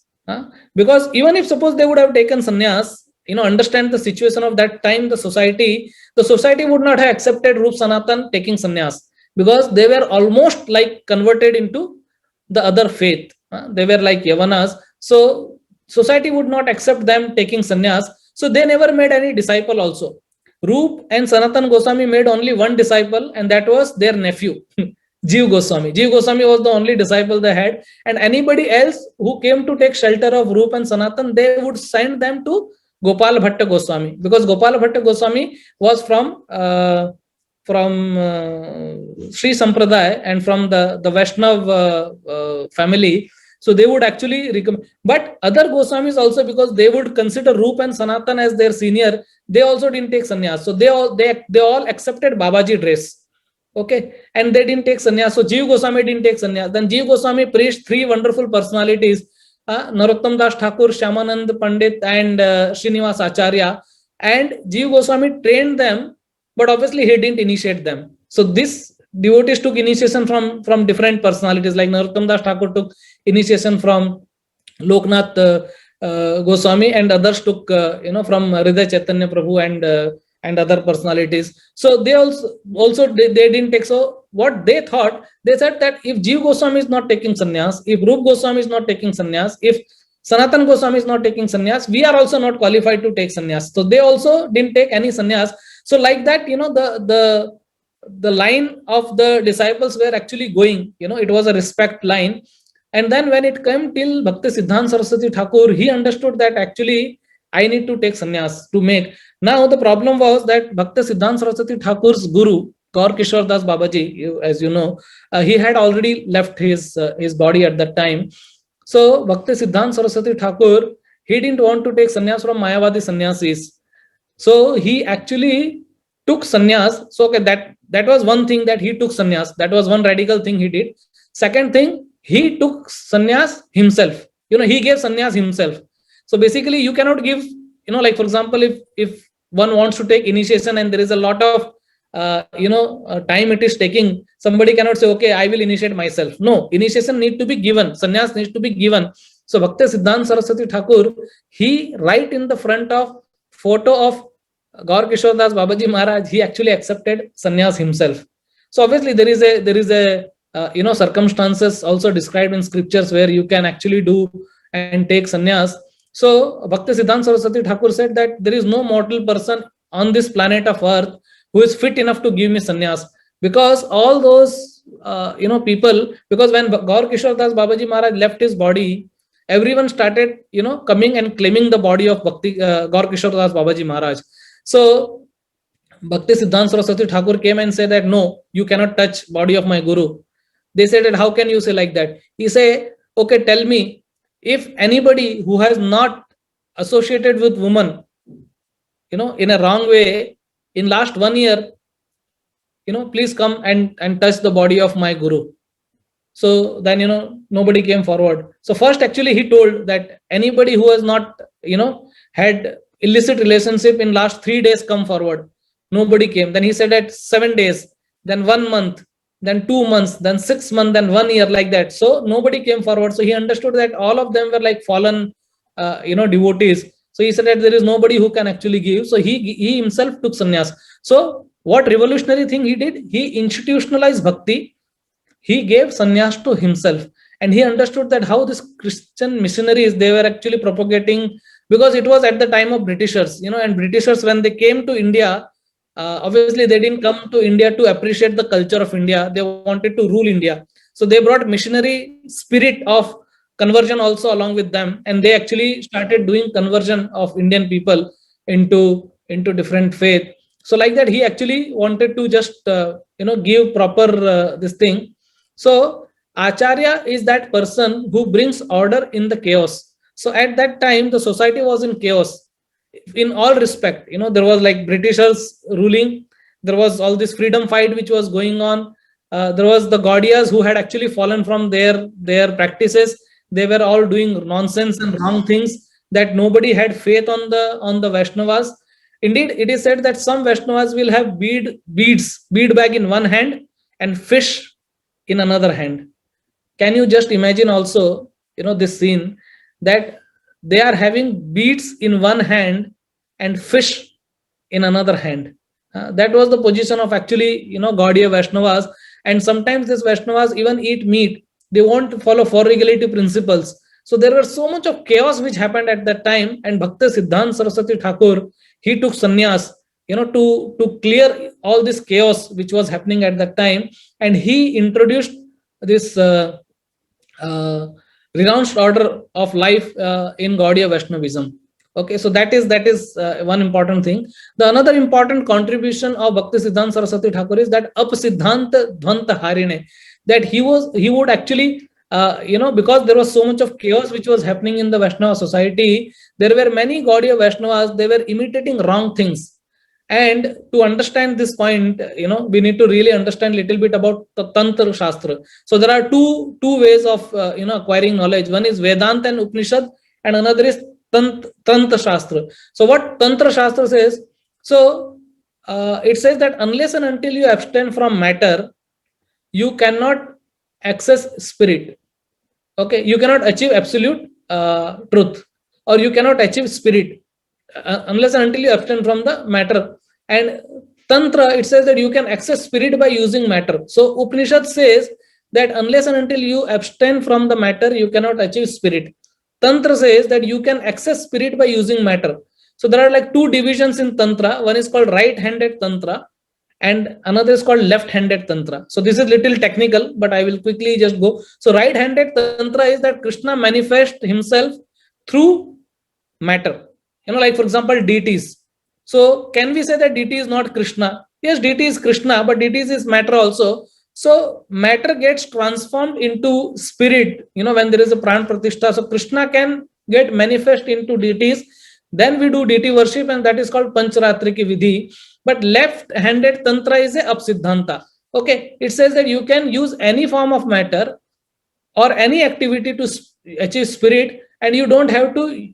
Because even if suppose they would have taken sannyas, understand the situation of that time, the society would not have accepted Roop Sanatan taking sannyas, because they were almost like converted into the other faith. They were like Yavanas. So society would not accept them taking sannyas. So they never made any disciple also. Roop and Sanatan Goswami made only one disciple, and that was their nephew, Jeev Goswami. Jeev Goswami was the only disciple they had, and anybody else who came to take shelter of Roop and Sanatan, they would send them to Gopal Bhatta Goswami, because Gopal Bhatta Goswami was from Sri Sampradaya and from the Vaishnav family. So they would actually recommend. But other Goswamis also, because they would consider Roop and Sanatan as their senior, they also didn't take sannyas. So they all accepted Babaji dress. Okay, and they didn't take sannyas. So Jeev Goswami didn't take sannyas. Then Jeev Goswami preached three wonderful personalities: Narottam Das Thakur, Shyamanand Pandit, and Srinivas Acharya. And Jeev Goswami trained them, but obviously he didn't initiate them. So this devotees took initiation from different personalities. Like Narottam Das Thakur took initiation from Loknath Goswami, and others took from Hriday Chaitanya Prabhu and other personalities. So they also they didn't take. So what they thought, they said that if Jeev Goswami is not taking sannyas, if Roop Goswami is not taking sannyas, if Sanatan Goswami is not taking sannyas, we are also not qualified to take sannyas. So they also didn't take any sannyas. So like that, the line of the disciples were actually going, it was a respect line. And then when it came till Bhakti Siddhanta Saraswati Thakur, he understood that actually I need to take sannyas to make. Now the problem was that Bhakti Siddhanta Saraswati Thakur's guru, Gaur Kishore Das Babaji, as you know, he had already left his body at that time. So Bhakti Siddhanta Saraswati Thakur, he didn't want to take sannyas from Mayavadi sannyasis. So he actually took sannyas. So okay, that was one thing, that he took sannyas. That was one radical thing he did. Second thing, he took sannyas himself. He gave sannyas himself. So basically, you cannot give, like for example, if one wants to take initiation and there is a lot of time it is taking, somebody cannot say, okay, I will initiate myself. No, initiation need to be given. Sannyas needs to be given. So Bhakti Siddhanta Saraswati Thakur, he right in the front of photo of Gaur Kishore Das Babaji Maharaj, he actually accepted sannyas himself. So obviously there is a circumstances also described in scriptures where you can actually do and take sannyas. So Bhakti Siddhanta Saraswati Thakur said that there is no mortal person on this planet of earth who is fit enough to give me sannyas, because all those people, because when Gaur Kishore Das Babaji Maharaj left his body, everyone started coming and claiming the body of Gaur Kishore Das Babaji Maharaj. So Bhakti Siddhanta Saraswati Thakur came and said that no, you cannot touch body of my guru. They said that how can you say like that? He said, okay, tell me, if anybody who has not associated with woman, in a wrong way in last 1 year, please come and touch the body of my guru. So then, nobody came forward. So first, actually, he told that anybody who has not, had illicit relationship in last 3 days, come forward. Nobody came. Then he said that 7 days, then 1 month, then 2 months, then 6 months, then 1 year, like that. So nobody came forward. So he understood that all of them were like fallen, devotees. So he said that there is nobody who can actually give. So he himself took sannyas. So what revolutionary thing he did? He institutionalized bhakti. He gave sannyas to himself. and he understood that how this Christian missionaries, they were actually propagating, because it was at the time of Britishers, and Britishers, when they came to India, obviously they didn't come to India to appreciate the culture of India. They wanted to rule India. So they brought missionary spirit of conversion also along with them, and they actually started doing conversion of Indian people into different faith. So like that, he actually wanted to just give proper this thing. So Acharya is that person who brings order in the chaos. So at that time, the society was in chaos in all respect. There was like Britishers ruling. There was all this freedom fight which was going on. There was the Gaudiyas who had actually fallen from their practices. They were all doing nonsense and wrong things, that nobody had faith on the Vaishnavas. Indeed, it is said that some Vaishnavas will have bead bag in one hand and fish in another hand. Can you just imagine also, this scene, that they are having beads in one hand and fish in another hand? That was the position of actually, Gaudiya Vaishnavas. And sometimes these Vaishnavas even eat meat. They won't follow four regulative principles. So there was so much of chaos which happened at that time. And Bhakti Siddhanta Saraswati Thakur, he took sannyas, to clear all this chaos which was happening at that time. And he introduced this renounced order of life in Gaudiya Vaishnavism. Okay, so that is one important thing. The another important contribution of Bhakti Siddhanta Saraswati Thakur is that Ap Siddhanta Dhvanta Harine, that he would actually because there was so much of chaos which was happening in the Vaishnava society, there were many Gaudiya Vaishnavas, they were imitating wrong things. And to understand this point, we need to really understand a little bit about the Tantra Shastra. So there are two ways of acquiring knowledge. One is Vedanta and Upanishad, and another is Tantra Shastra. So what Tantra Shastra says? So it says that unless and until you abstain from matter, you cannot access spirit. Okay, you cannot achieve absolute truth, or you cannot achieve spirit unless and until you abstain from the matter. And Tantra, it says that you can access spirit by using matter. So Upanishad says that unless and until you abstain from the matter, you cannot achieve spirit. Tantra says that you can access spirit by using matter. So there are like two divisions in Tantra. One is called right-handed Tantra, and another is called left-handed Tantra. So this is little technical, but I will quickly just go. So right-handed Tantra is that Krishna manifests himself through matter. Like for example, deities. So can we say that deity is not Krishna? Yes, deity is Krishna, but deity is matter also. So matter gets transformed into spirit, when there is a pran pratishtha. So Krishna can get manifest into deities. Then we do deity worship, and that is called Pancharatriki Vidhi. But left-handed Tantra is a Apsiddhanta. Okay, it says that you can use any form of matter or any activity to achieve spirit, and you don't have to,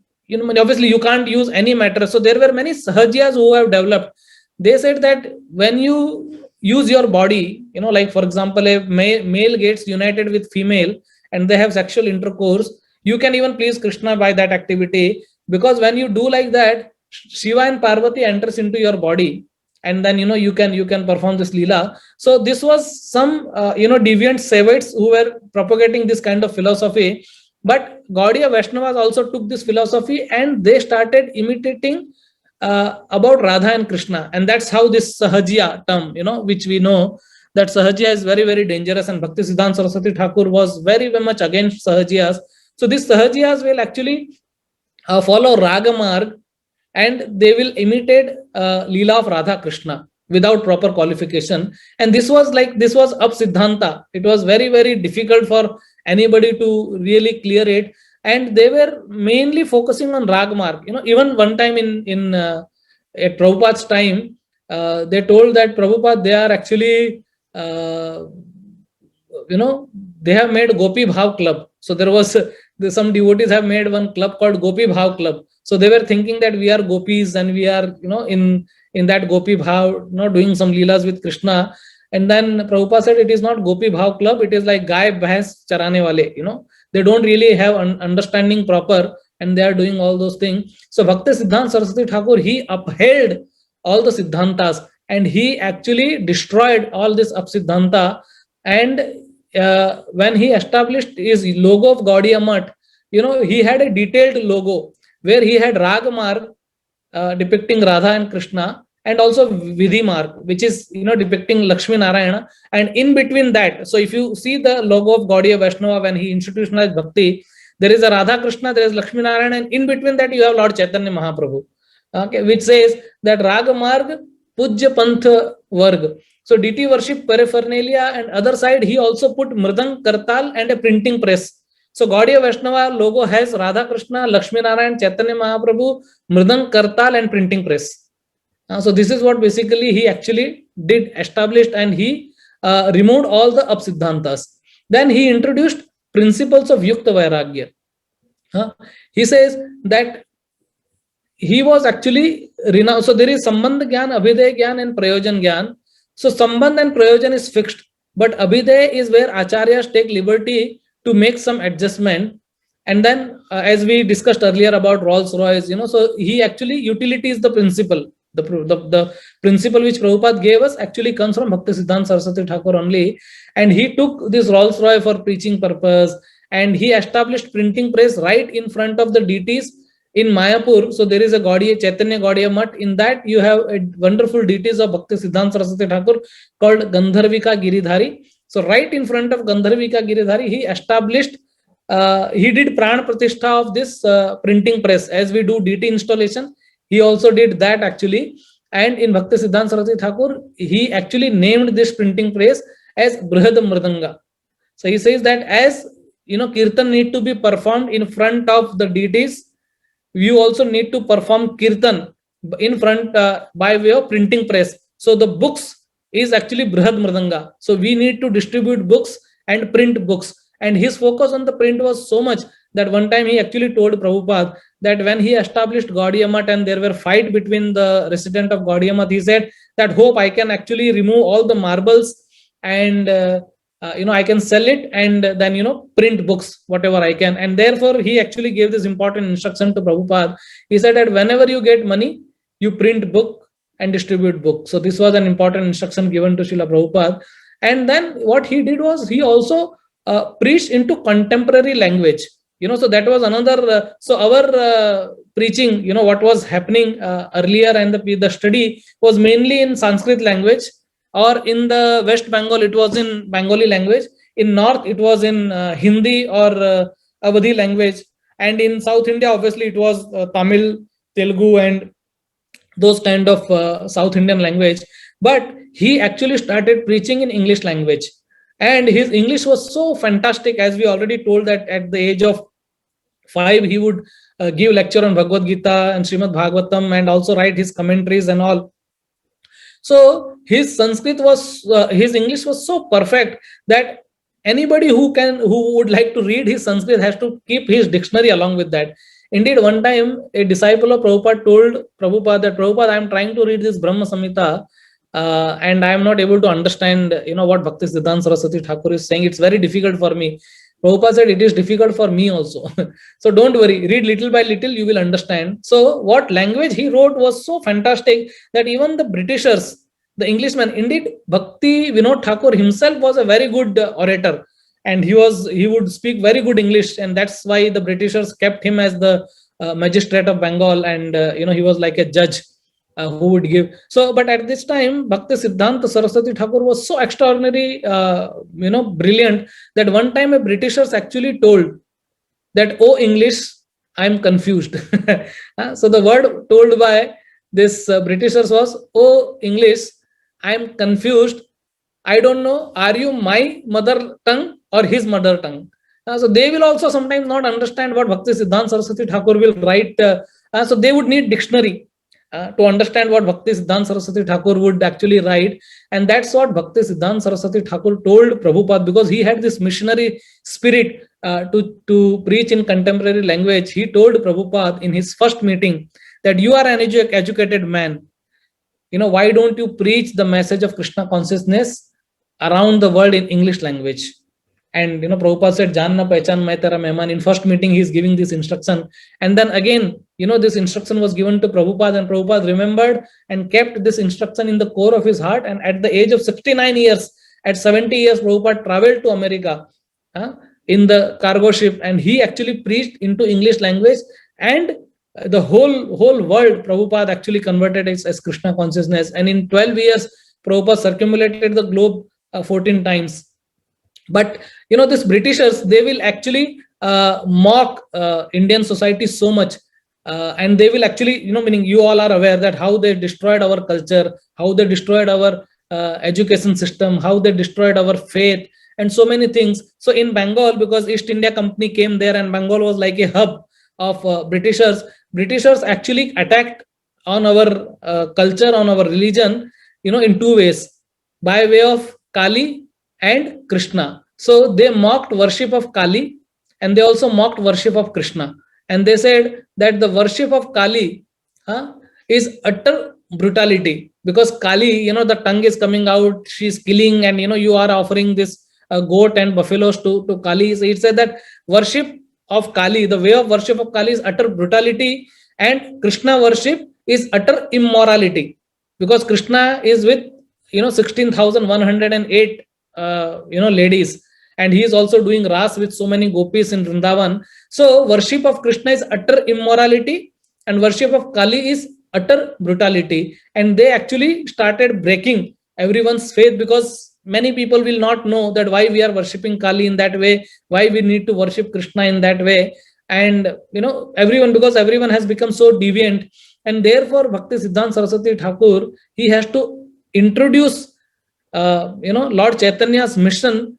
obviously you can't use any matter. So there were many Sahajiyas who have developed. They said that when you use your body, like for example, a male gets united with female and they have sexual intercourse, you can even please Krishna by that activity, because when you do like that, Shiva and Parvati enters into your body, and then you can perform this lila. So this was some deviant Saivites who were propagating this kind of philosophy. But Gaudiya Vaishnavas also took this philosophy and they started imitating about Radha and Krishna. And that's how this Sahajiya term, which we know that Sahajiya is very, very dangerous, and Bhakti Siddhanta Saraswati Thakur was very, very much against Sahajiyas. So these Sahajiyas will actually follow Ragamarg, and they will imitate Leela of Radha Krishna without proper qualification. And this was Up Siddhanta. It was very, very difficult for anybody to really clear it. And they were mainly focusing on Ragmarg. Even one time in at Prabhupada's time, they told that Prabhupada, they are actually, they have made Gopi Bhav Club. So there was some devotees have made one club called Gopi Bhav Club. So they were thinking that we are gopis and we are, in that Gopi Bhav, doing some leelas with Krishna. And then Prabhupada said it is not Gopi Bhav Club, it is like Gai Bhais Charane Wale, they don't really have understanding proper, and they are doing all those things. So Bhakti Siddhanta Saraswati Thakur, he upheld all the Siddhantas, and he actually destroyed all this Apsiddhanta. And when he established his logo of Gaudiya Math, he had a detailed logo where he had Ragamarg depicting Radha and Krishna, and also Vidhi Marg, which is depicting Lakshmi Narayana. And in between that, so if you see the logo of Gaudiya Vaishnava when he institutionalized Bhakti, there is a Radha Krishna, there is Lakshmi Narayana, and in between that you have Lord Chaitanya Mahaprabhu, okay, which says that Ragamarg Pujya Panth Varg. So deity worship paraphernalia, and other side he also put Mridang, Kartal and a printing press. So Gaudiya Vaishnava logo has Radha Krishna, Lakshmi Narayan, Chaitanya Mahaprabhu, Mridang, Kartal and printing press. So this is what basically he actually did, established, and he removed all the Apsiddhantas. Then he introduced principles of Yukta Vairagya. He says that he was actually renounced. So there is Sambandh Gyan, Abhiday Gyan and Prayojan Gyan. So Sambandh and Prayojan is fixed, but Abhiday is where Acharyas take liberty to make some adjustment. And then as we discussed earlier about Rolls Royce, so he actually, utility is the principle. The principle which Prabhupada gave us actually comes from Bhaktisiddhanta Saraswati Thakur only. And he took this Rolls Royce for preaching purpose, and he established printing press right in front of the deities in Mayapur. So there is a Chaitanya Gaudiya Math. In that you have a wonderful deities of Bhaktisiddhanta Saraswati Thakur called Gandharvika Giridhari. So right in front of Gandharvika Giridhari, he established, he did Pran Pratishtha of this printing press. As we do deity installation, he also did that actually. And in Bhaktisiddhanta Saraswati Thakur, he actually named this printing press as Brihad Mridanga. So he says that as Kirtan need to be performed in front of the deities, you also need to perform Kirtan in front by way of printing press. So the books is actually Brihad Mridanga. So we need to distribute books and print books. And his focus on the print was so much that one time he actually told Prabhupada that when he established Gaudiya Math and there were fight between the resident of Gaudiya Math, he said that hope I can actually remove all the marbles and I can sell it and then print books whatever I can. And therefore he actually gave this important instruction to Prabhupada. He said that whenever you get money, you print book and distribute book. So this was an important instruction given to Srila Prabhupada. And then what he did was he also preached into contemporary language. So that was another. So our preaching, what was happening earlier, and the study was mainly in Sanskrit language, or in the West Bengal it was in Bengali language. In North it was in Hindi or Awadhi language, and in South India obviously it was Tamil, Telugu, and those kind of South Indian language. But he actually started preaching in English language, and his English was so fantastic. As we already told that at the age of 5 he would give lecture on Bhagavad Gita and Srimad Bhagavatam, and also write his commentaries and all. So his Sanskrit was, his English was so perfect that anybody who would like to read his Sanskrit has to keep his dictionary along with that. Indeed, one time a disciple of Prabhupada told Prabhupada that Prabhupada, I am trying to read this Brahma Samhita and I am not able to understand what Bhaktisiddhanta Saraswati Thakur is saying. It's very difficult for me. Prabhupada said it is difficult for me also. So don't worry, read little by little, you will understand. So what language he wrote was so fantastic that even the Britishers, the Englishmen, indeed Bhakti Vinod Thakur himself was a very good orator, and he would speak very good English, and that's why the Britishers kept him as the magistrate of Bengal, and he was like a judge who would give. So, but at this time, Bhaktisiddhanta Saraswati Thakur was so extraordinary, brilliant, that one time a Britishers actually told that, "Oh English, I'm confused." So the word told by this Britishers was, "Oh English, I'm confused. I don't know, are you my mother tongue or his mother tongue?" So they will also sometimes not understand what Bhaktisiddhanta Saraswati Thakur will write. So they would need dictionary to understand what Bhaktisiddhanta Saraswati Thakur would actually write. And that's what Bhaktisiddhanta Saraswati Thakur told Prabhupada, because he had this missionary spirit to preach in contemporary language. He told Prabhupada in his first meeting that you are an educated man. Why don't you preach the message of Krishna consciousness around the world in English language? And Prabhupada said, "Janna pehchan main tera mehman." In first meeting, he is giving this instruction. And then again, this instruction was given to Prabhupada, and Prabhupada remembered and kept this instruction in the core of his heart. And at the age of 69 years, At 70 years, Prabhupada traveled to America in the cargo ship, and he actually preached into English language, and the whole world, Prabhupada actually converted as Krishna consciousness. And in 12 years, Prabhupada circumambulated the globe 14 times. But these Britishers, they will actually mock Indian society so much, and they will actually, meaning you all are aware that how they destroyed our culture, how they destroyed our education system, how they destroyed our faith, and so many things. So in Bengal, because East India Company came there, and Bengal was like a hub of Britishers actually attacked on our culture, on our religion, in two ways: by way of Kali and Krishna. So they mocked worship of Kali, and they also mocked worship of Krishna. And they said that the worship of Kali is utter brutality, because Kali, the tongue is coming out, she's killing, and you are offering this goat and buffaloes to Kali. So it said that worship of Kali, the way of worship of Kali is utter brutality, and Krishna worship is utter immorality, because Krishna is with 16,108 ladies, and he is also doing ras with so many gopis in Vrindavan. So worship of Krishna is utter immorality, and worship of Kali is utter brutality. And they actually started breaking everyone's faith, because many people will not know that why we are worshipping Kali in that way, why we need to worship Krishna in that way. And because everyone has become so deviant, and therefore Bhakti Siddhanta Saraswati Thakur, he has to introduce Lord Chaitanya's mission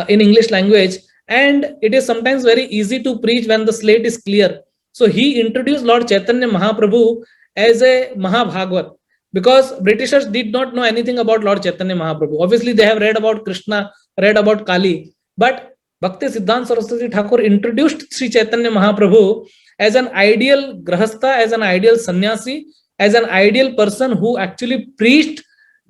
in English language. And it is sometimes very easy to preach when the slate is clear. So he introduced Lord Chaitanya Mahaprabhu as a Mahabhagavad, because Britishers did not know anything about Lord Chaitanya Mahaprabhu. Obviously, they have read about Krishna, read about Kali, but Bhakti Siddhanta Saraswati Thakur introduced Sri Chaitanya Mahaprabhu as an ideal grahastha, as an ideal sannyasi, as an ideal person who actually preached,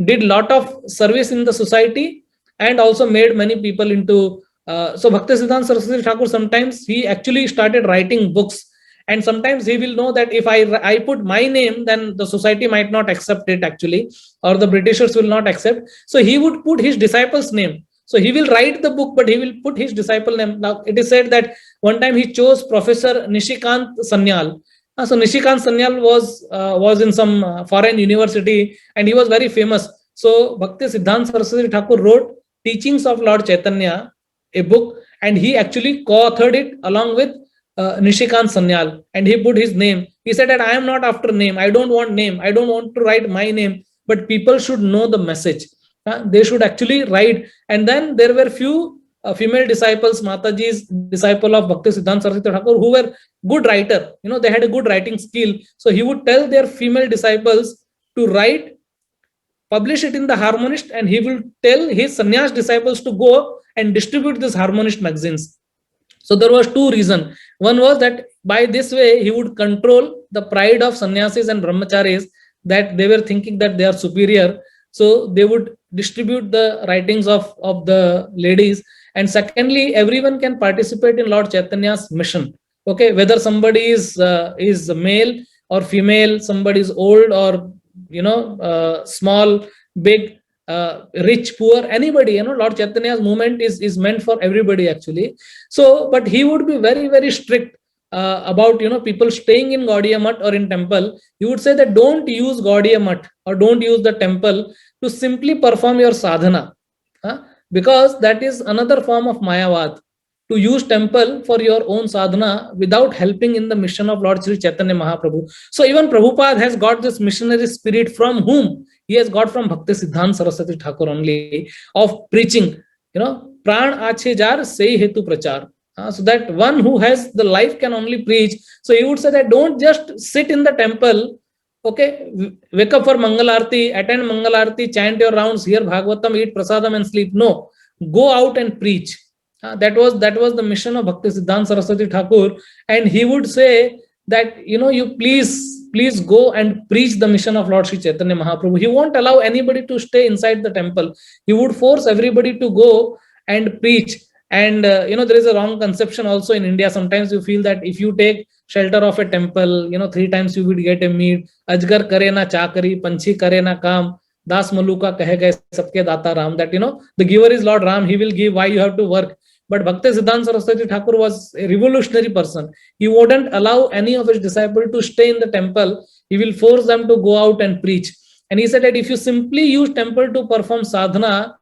did lot of service in the society, and also made many people into. So Bhakti Siddhanta Saraswati Thakur, sometimes he actually started writing books, and sometimes he will know that if I put my name, then the society might not accept it actually, or the Britishers will not accept. So he would put his disciple's name. So he will write the book, but he will put his disciple name. Now it is said that one time he chose Professor Nishikant Sanyal. So Nishikant Sanyal was in some foreign university, and he was very famous. So Bhakti Siddhanta Saraswati Thakur wrote Teachings of Lord Chaitanya, a book, and he actually co-authored it along with Nishikant Sanyal, and he put his name. He said that I am not after name. I don't want name. I don't want to write my name, but people should know the message. They should actually write. And then there were few female disciples, Mataji's disciple of Bhakti Siddhanta Saraswati Thakur, who were good writer. They had a good writing skill. So he would tell their female disciples to write, publish it in the Harmonist, and he will tell his sannyas disciples to go and distribute these Harmonist magazines. So there was two reasons. One was that by this way he would control the pride of sannyasis and brahmacharis, that they were thinking that they are superior. So they would distribute the writings of the ladies. And secondly, everyone can participate in Lord Chaitanya's mission. Okay, whether somebody is male or female, somebody is old or small, big, rich, poor, anybody, Lord Chaitanya's movement is meant for everybody actually. So, but he would be very, very strict about people staying in Gaudiya Math or in temple. He would say that don't use Gaudiya Math or don't use the temple to simply perform your sadhana, because that is another form of Mayavad. To use temple for your own sadhana without helping in the mission of Lord Sri Chaitanya Mahaprabhu. So even Prabhupada has got this missionary spirit from whom? He has got from Bhakti Siddhanta Saraswati Thakur only, of preaching, pran ache jar sei hetu prachar. So that one who has the life can only preach. So he would say that don't just sit in the temple, okay, wake up for Mangal Arti, attend Mangal Arti, chant your rounds, hear Bhagavatam, eat prasadam and sleep. No, go out and preach. That was the mission of Bhakti Siddhanta Saraswati Thakur, and he would say that you please go and preach the mission of Lord Sri Chaitanya Mahaprabhu. He won't allow anybody to stay inside the temple. He would force everybody to go and preach. And there is a wrong conception also in India. Sometimes you feel that if you take shelter of a temple, 3 times you would get a meat. Ajgar kare na chakari, panchi kare na kam. Das Maluka kahe gaye sabke data Ram, that the giver is Lord Ram, he will give, why you have to work. But Bhakti Siddhanta Saraswati Thakur was a revolutionary person. He wouldn't allow any of his disciples to stay in the temple. He will force them to go out and preach. And he said that if you simply use temple to perform sadhana,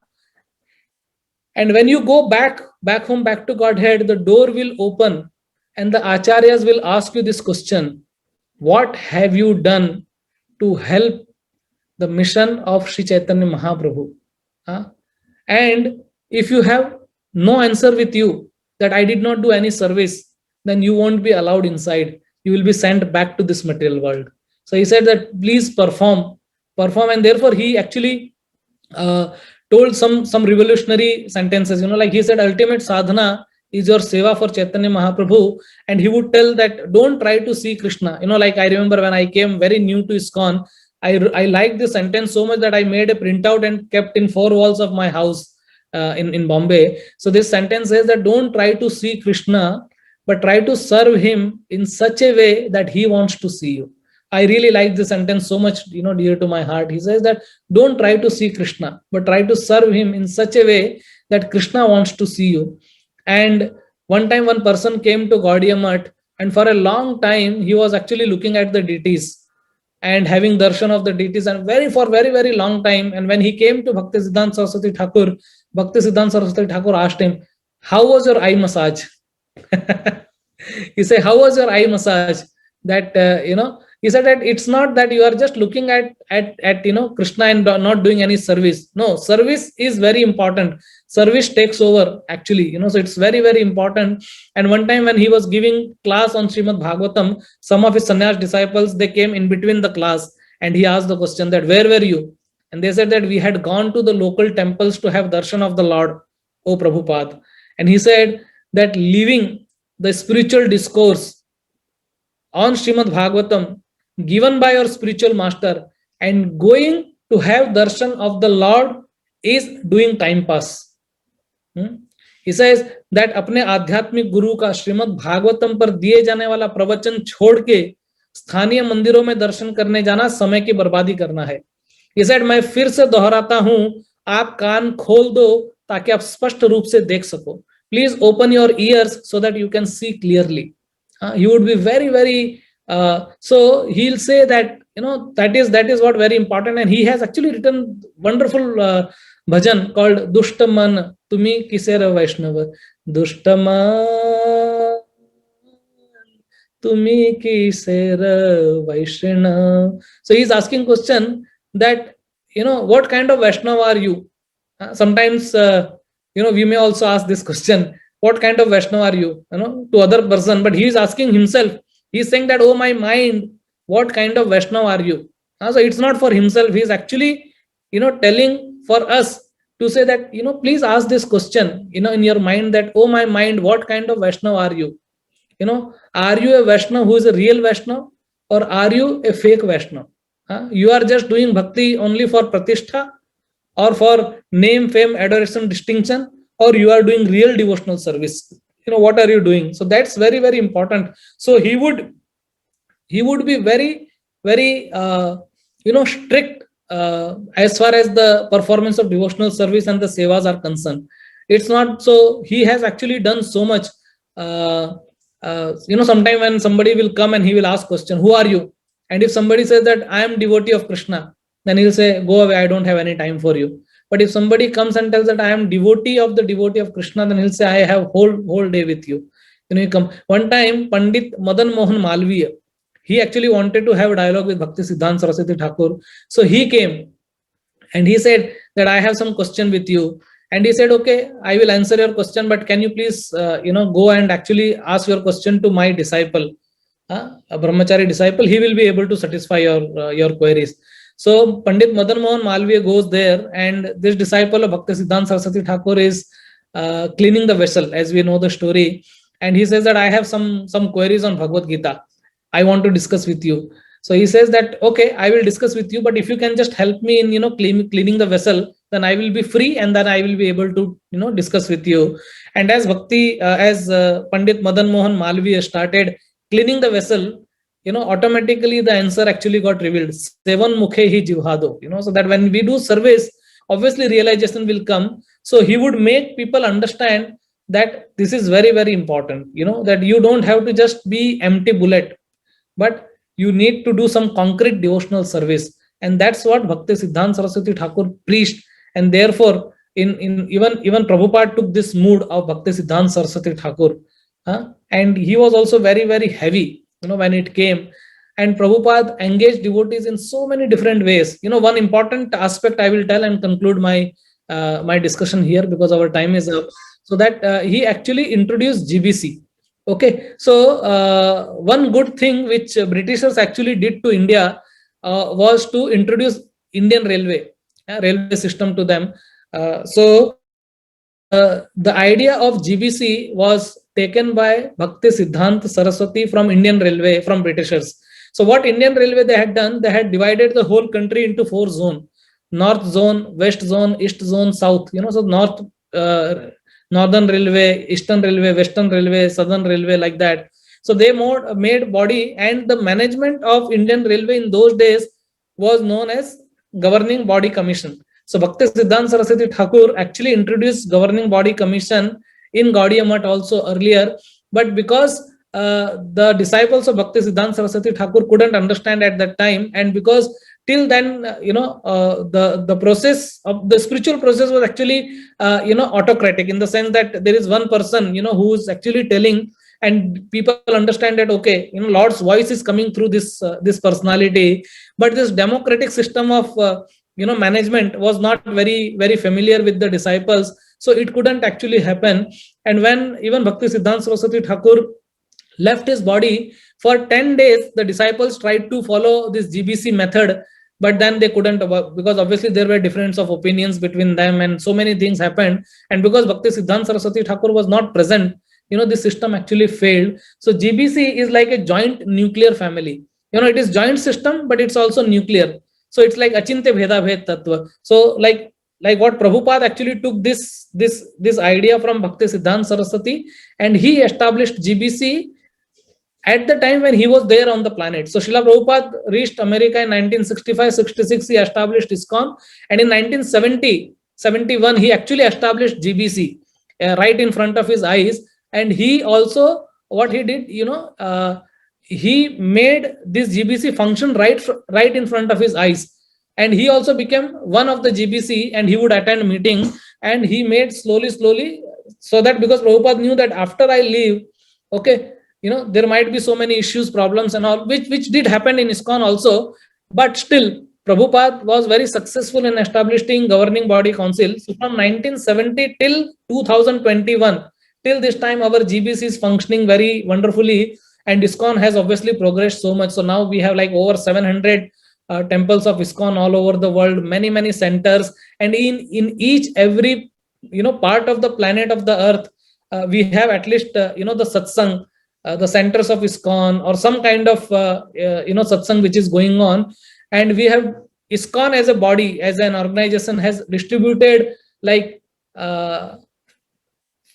and when you go back home, back to Godhead, the door will open and the acharyas will ask you this question: what have you done to help the mission of Sri Chaitanya Mahaprabhu? And if you have no answer with you that I did not do any service, then you won't be allowed inside. You will be sent back to this material world. So he said that please perform, and therefore he actually told some revolutionary sentences. Like he said, ultimate sadhana is your seva for Chaitanya Mahaprabhu, and he would tell that don't try to see Krishna. Like I remember when I came very new to ISKCON, I liked this sentence so much that I made a printout and kept in 4 walls of my house in Bombay. So this sentence says that don't try to see Krishna, but try to serve him in such a way that he wants to see you. I really like this sentence so much, dear to my heart. He says that don't try to see Krishna, but try to serve him in such a way that Krishna wants to see you. And one time one person came to Gaudiya Math, and for a long time he was actually looking at the deities and having darshan of the deities, and for very, very long time. And when he came to Bhakti Siddhanta Saraswati Thakur, Bhakti Siddhanta Saraswati Thakur asked him, how was your eye massage? He said, how was your eye massage? That, he said that it's not that you are just looking at Krishna and not doing any service. No, service is very important. Service takes over actually, so it's very, very important. And one time when he was giving class on Srimad Bhagavatam, some of his sannyas disciples, they came in between the class and he asked the question that where were you? And they said that we had gone to the local temples to have darshan of the Lord, O Prabhupada. And he said that leaving the spiritual discourse on Srimad Bhagavatam given by your spiritual master and going to have darshan of the Lord is doing time pass. He says that अपने आध्यात्मिक गुरु का श्रीमद् भागवतम पर दिए जाने वाला प्रवचन छोड़ के स्थानीय मंदिरों में दर्शन करने जाना समय की बर्बादी करना है. He said, मैं फिर से दोहराता हूं, आप कान खोल दो ताकि आप स्पष्ट रूप से देख सको. Please open your ears so that you can see clearly. You would be very, very so he'll say that that is what very important. And he has actually written wonderful bhajan called Dushtaman Tumi Kisera Vaishnava. Dushtaman Tumi Kisera Vaishnava. So he's asking question that what kind of Vaishnava are you? Sometimes we may also ask this question, what kind of Vaishnava are you, to other person, but he is asking himself. He is saying that, oh my mind, what kind of Vaishnava are you? So it's not for himself. He is actually, telling for us to say that, please ask this question, in your mind that, oh my mind, what kind of Vaishnava are you? Are you a Vaishnava who is a real Vaishnava, or are you a fake Vaishnava? You are just doing bhakti only for pratishtha or for name, fame, adoration, distinction, or you are doing real devotional service. What are you doing? So that's very, very important. So he would be very, very strict as far as the performance of devotional service and the sevas are concerned. It's not so. He has actually done so much. Sometime when somebody will come and he will ask question, who are you? And if somebody says that I am devotee of Krishna, then he'll say, go away, I don't have any time for you. But if somebody comes and tells that I am devotee of Krishna, then he'll say, I have whole day with you. You come. One time, Pandit Madan Mohan Malviya, he actually wanted to have a dialogue with Bhakti Siddhanta Saraswati Thakur. So he came and he said that I have some question with you. And he said, okay, I will answer your question, but can you please, go and actually ask your question to my disciple, a brahmachari disciple. He will be able to satisfy your queries. So Pandit Madan Mohan Malviya goes there, and this disciple of Bhakti Siddhanta Saraswati Thakur is cleaning the vessel, as we know the story. And he says that I have some queries on Bhagavad Gita. I want to discuss with you. So he says that, okay, I will discuss with you, but if you can just help me in, cleaning the vessel, then I will be free, and then I will be able to, discuss with you. And as Pandit Madan Mohan Malviya started cleaning the vessel, automatically the answer actually got revealed. Seven mukhe hi jivhado, so that when we do service, obviously realization will come. So he would make people understand that this is very, very important, that you don't have to just be empty bullet, but you need to do some concrete devotional service. And that's what Bhakti Siddhanta Saraswati Thakur preached. And therefore, in even Prabhupada took this mood of Bhakti Siddhanta Saraswati Thakur. And he was also very, very heavy, when it came. And Prabhupada engaged devotees in so many different ways. One important aspect I will tell and conclude my discussion here, because our time is up. So that he actually introduced GBC. Okay, so one good thing which Britishers actually did to India was to introduce Indian railway system to them. The idea of GBC was taken by Bhakti Siddhanta Saraswati from Indian Railway, from Britishers. So what Indian Railway they had done, they had divided the whole country into 4 zones: North Zone, West Zone, East Zone, South. So Northern Railway, Eastern Railway, Western Railway, Southern Railway, like that. So they made body, and the management of Indian Railway in those days was known as Governing Body Commission. So Bhakti Siddhanta Saraswati Thakur actually introduced Governing Body Commission in Gaudiya Math also earlier, but because the disciples of Bhakti Siddhanta Saraswati Thakur couldn't understand at that time, and because till then, the process of the spiritual process was actually, autocratic, in the sense that there is one person, who is actually telling, and people understand that, okay, Lord's voice is coming through this personality. But this democratic system of management was not very, very familiar with the disciples, so it couldn't actually happen. And when even Bhakti Siddhanta Saraswati Thakur left his body, for 10 days the disciples tried to follow this GBC method, but then they couldn't, because obviously there were difference of opinions between them, and so many things happened. And because Bhakti Siddhanta Saraswati Thakur was not present, this system actually failed. So GBC is like a joint nuclear family. It is joint system, but it's also nuclear. So it's like Achintya Bheda Bhed Tattva. So like what Prabhupada actually took this idea from Bhakti Siddhanta Saraswati, and he established GBC at the time when he was there on the planet. So Srila Prabhupada reached America in 1965-66. He established ISKCON, and in 1970-71 he actually established GBC right in front of his eyes. And he also, what he did, he made this GBC function right in front of his eyes. And he also became one of the GBC, and he would attend meeting, and he made slowly, so that, because Prabhupada knew that after I leave, okay, there might be so many issues, problems and all, which did happen in ISKCON also, but still Prabhupada was very successful in establishing Governing Body Council. So from 1970 till 2021, till this time, our GBC is functioning very wonderfully, and ISKCON has obviously progressed so much. So now we have like over 700 temples of ISKCON all over the world, many centers, and in each every part of the planet of the earth, we have at least the satsang, the centers of ISKCON, or some kind of satsang which is going on. And we have ISKCON as a body, as an organization, has distributed like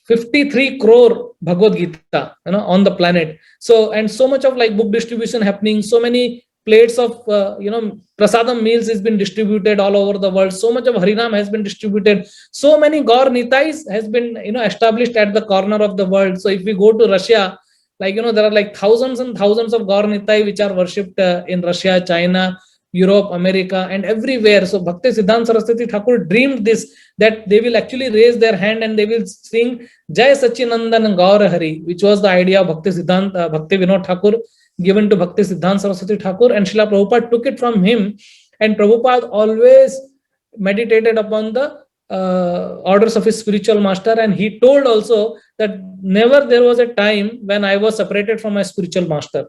53 crore Bhagavad Gita on the planet. So, and so much of like book distribution happening, so many plates of prasadam meals has been distributed all over the world, so much of Harinam has been distributed, so many Gaur Nitais has been established at the corner of the world. So if we go to Russia, like there are like thousands and thousands of Gaur Nitai which are worshipped in Russia, China, Europe, America, and everywhere. So Bhakti Siddhanta Saraswati Thakur dreamed this, that they will actually raise their hand and they will sing Jai Sachinandan Gaur Hari, which was the idea of Bhakti Vinod Thakur, given to Bhakti Siddhanta Saraswati Thakur, and Srila Prabhupada took it from him. And Prabhupada always meditated upon the orders of his spiritual master, and he told also that never there was a time when I was separated from my spiritual master.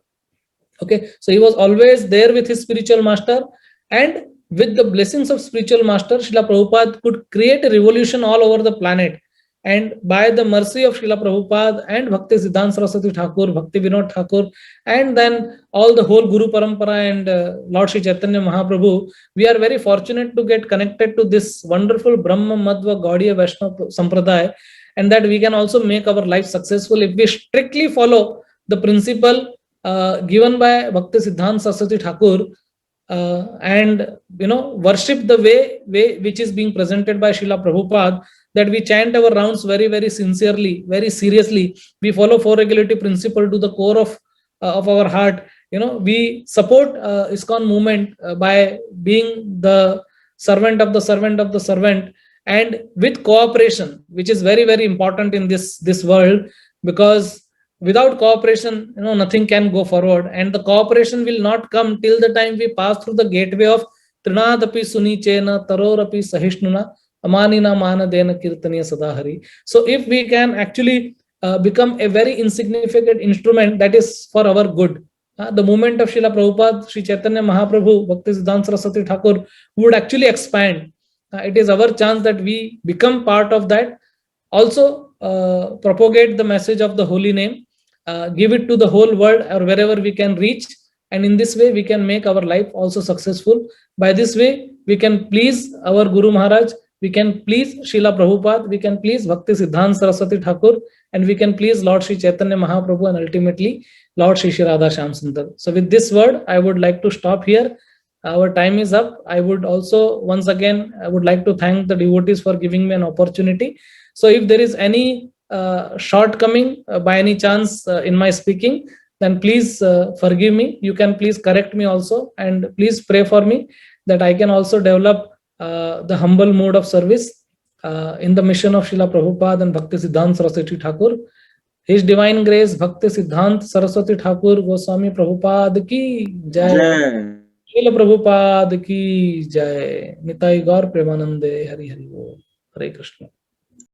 Okay, so he was always there with his spiritual master, and with the blessings of spiritual master, Srila Prabhupada could create a revolution all over the planet. And by the mercy of Srila Prabhupada and Bhakti Siddhanta Saraswati Thakur, Bhakti Vinod Thakur, and then all the whole Guru Parampara and Lord Sri Chaitanya Mahaprabhu, we are very fortunate to get connected to this wonderful Brahma Madhva Gaudiya Vaishnava Sampradaya, and that we can also make our life successful if we strictly follow the principle given by Bhakti Siddhanta Saraswati Thakur, and worship the way which is being presented by Srila Prabhupada, that we chant our rounds very, very sincerely, very seriously. We follow four regulative principle to the core of our heart. We support ISKCON movement by being the servant of the servant of the servant, and with cooperation, which is very, very important in this world, because without cooperation, nothing can go forward, and the cooperation will not come till the time we pass through the gateway of Trinadapi Sunichena Tarorapi Sahishnuna Amanina Manadena Kirtaniya Sadahari. So if we can actually become a very insignificant instrument that is for our good, the movement of Srila Prabhupada, Sri Chaitanya Mahaprabhu, Bhakti Siddhanta Saraswati Thakur would actually expand. It is our chance that we become part of that. Also, propagate the message of the holy name, give it to the whole world or wherever we can reach, and in this way we can make our life also successful. By this way we can please our Guru Maharaj, we can please Srila Prabhupada, we can please Bhakti Siddhanta Saraswati Thakur, and we can please Lord Sri Chaitanya Mahaprabhu, and ultimately Lord Sri Sri Radha Shyam Sundar. So with this word I would like to stop here. Our time is up. I would also once again I would like to thank the devotees for giving me an opportunity. So if there is any shortcoming by any chance in my speaking, then please forgive me. You can please correct me also, and please pray for me that I can also develop the humble mode of service in the mission of Srila Prabhupada and Bhakti Siddhanta Saraswati Thakur. His Divine Grace Bhakti Siddhanta Saraswati Thakur Goswami Prabhupada ki jai. Srila Prabhupada ki jai. Nitai Gaur Premanande. Hari Hari Bol. Hare Krishna.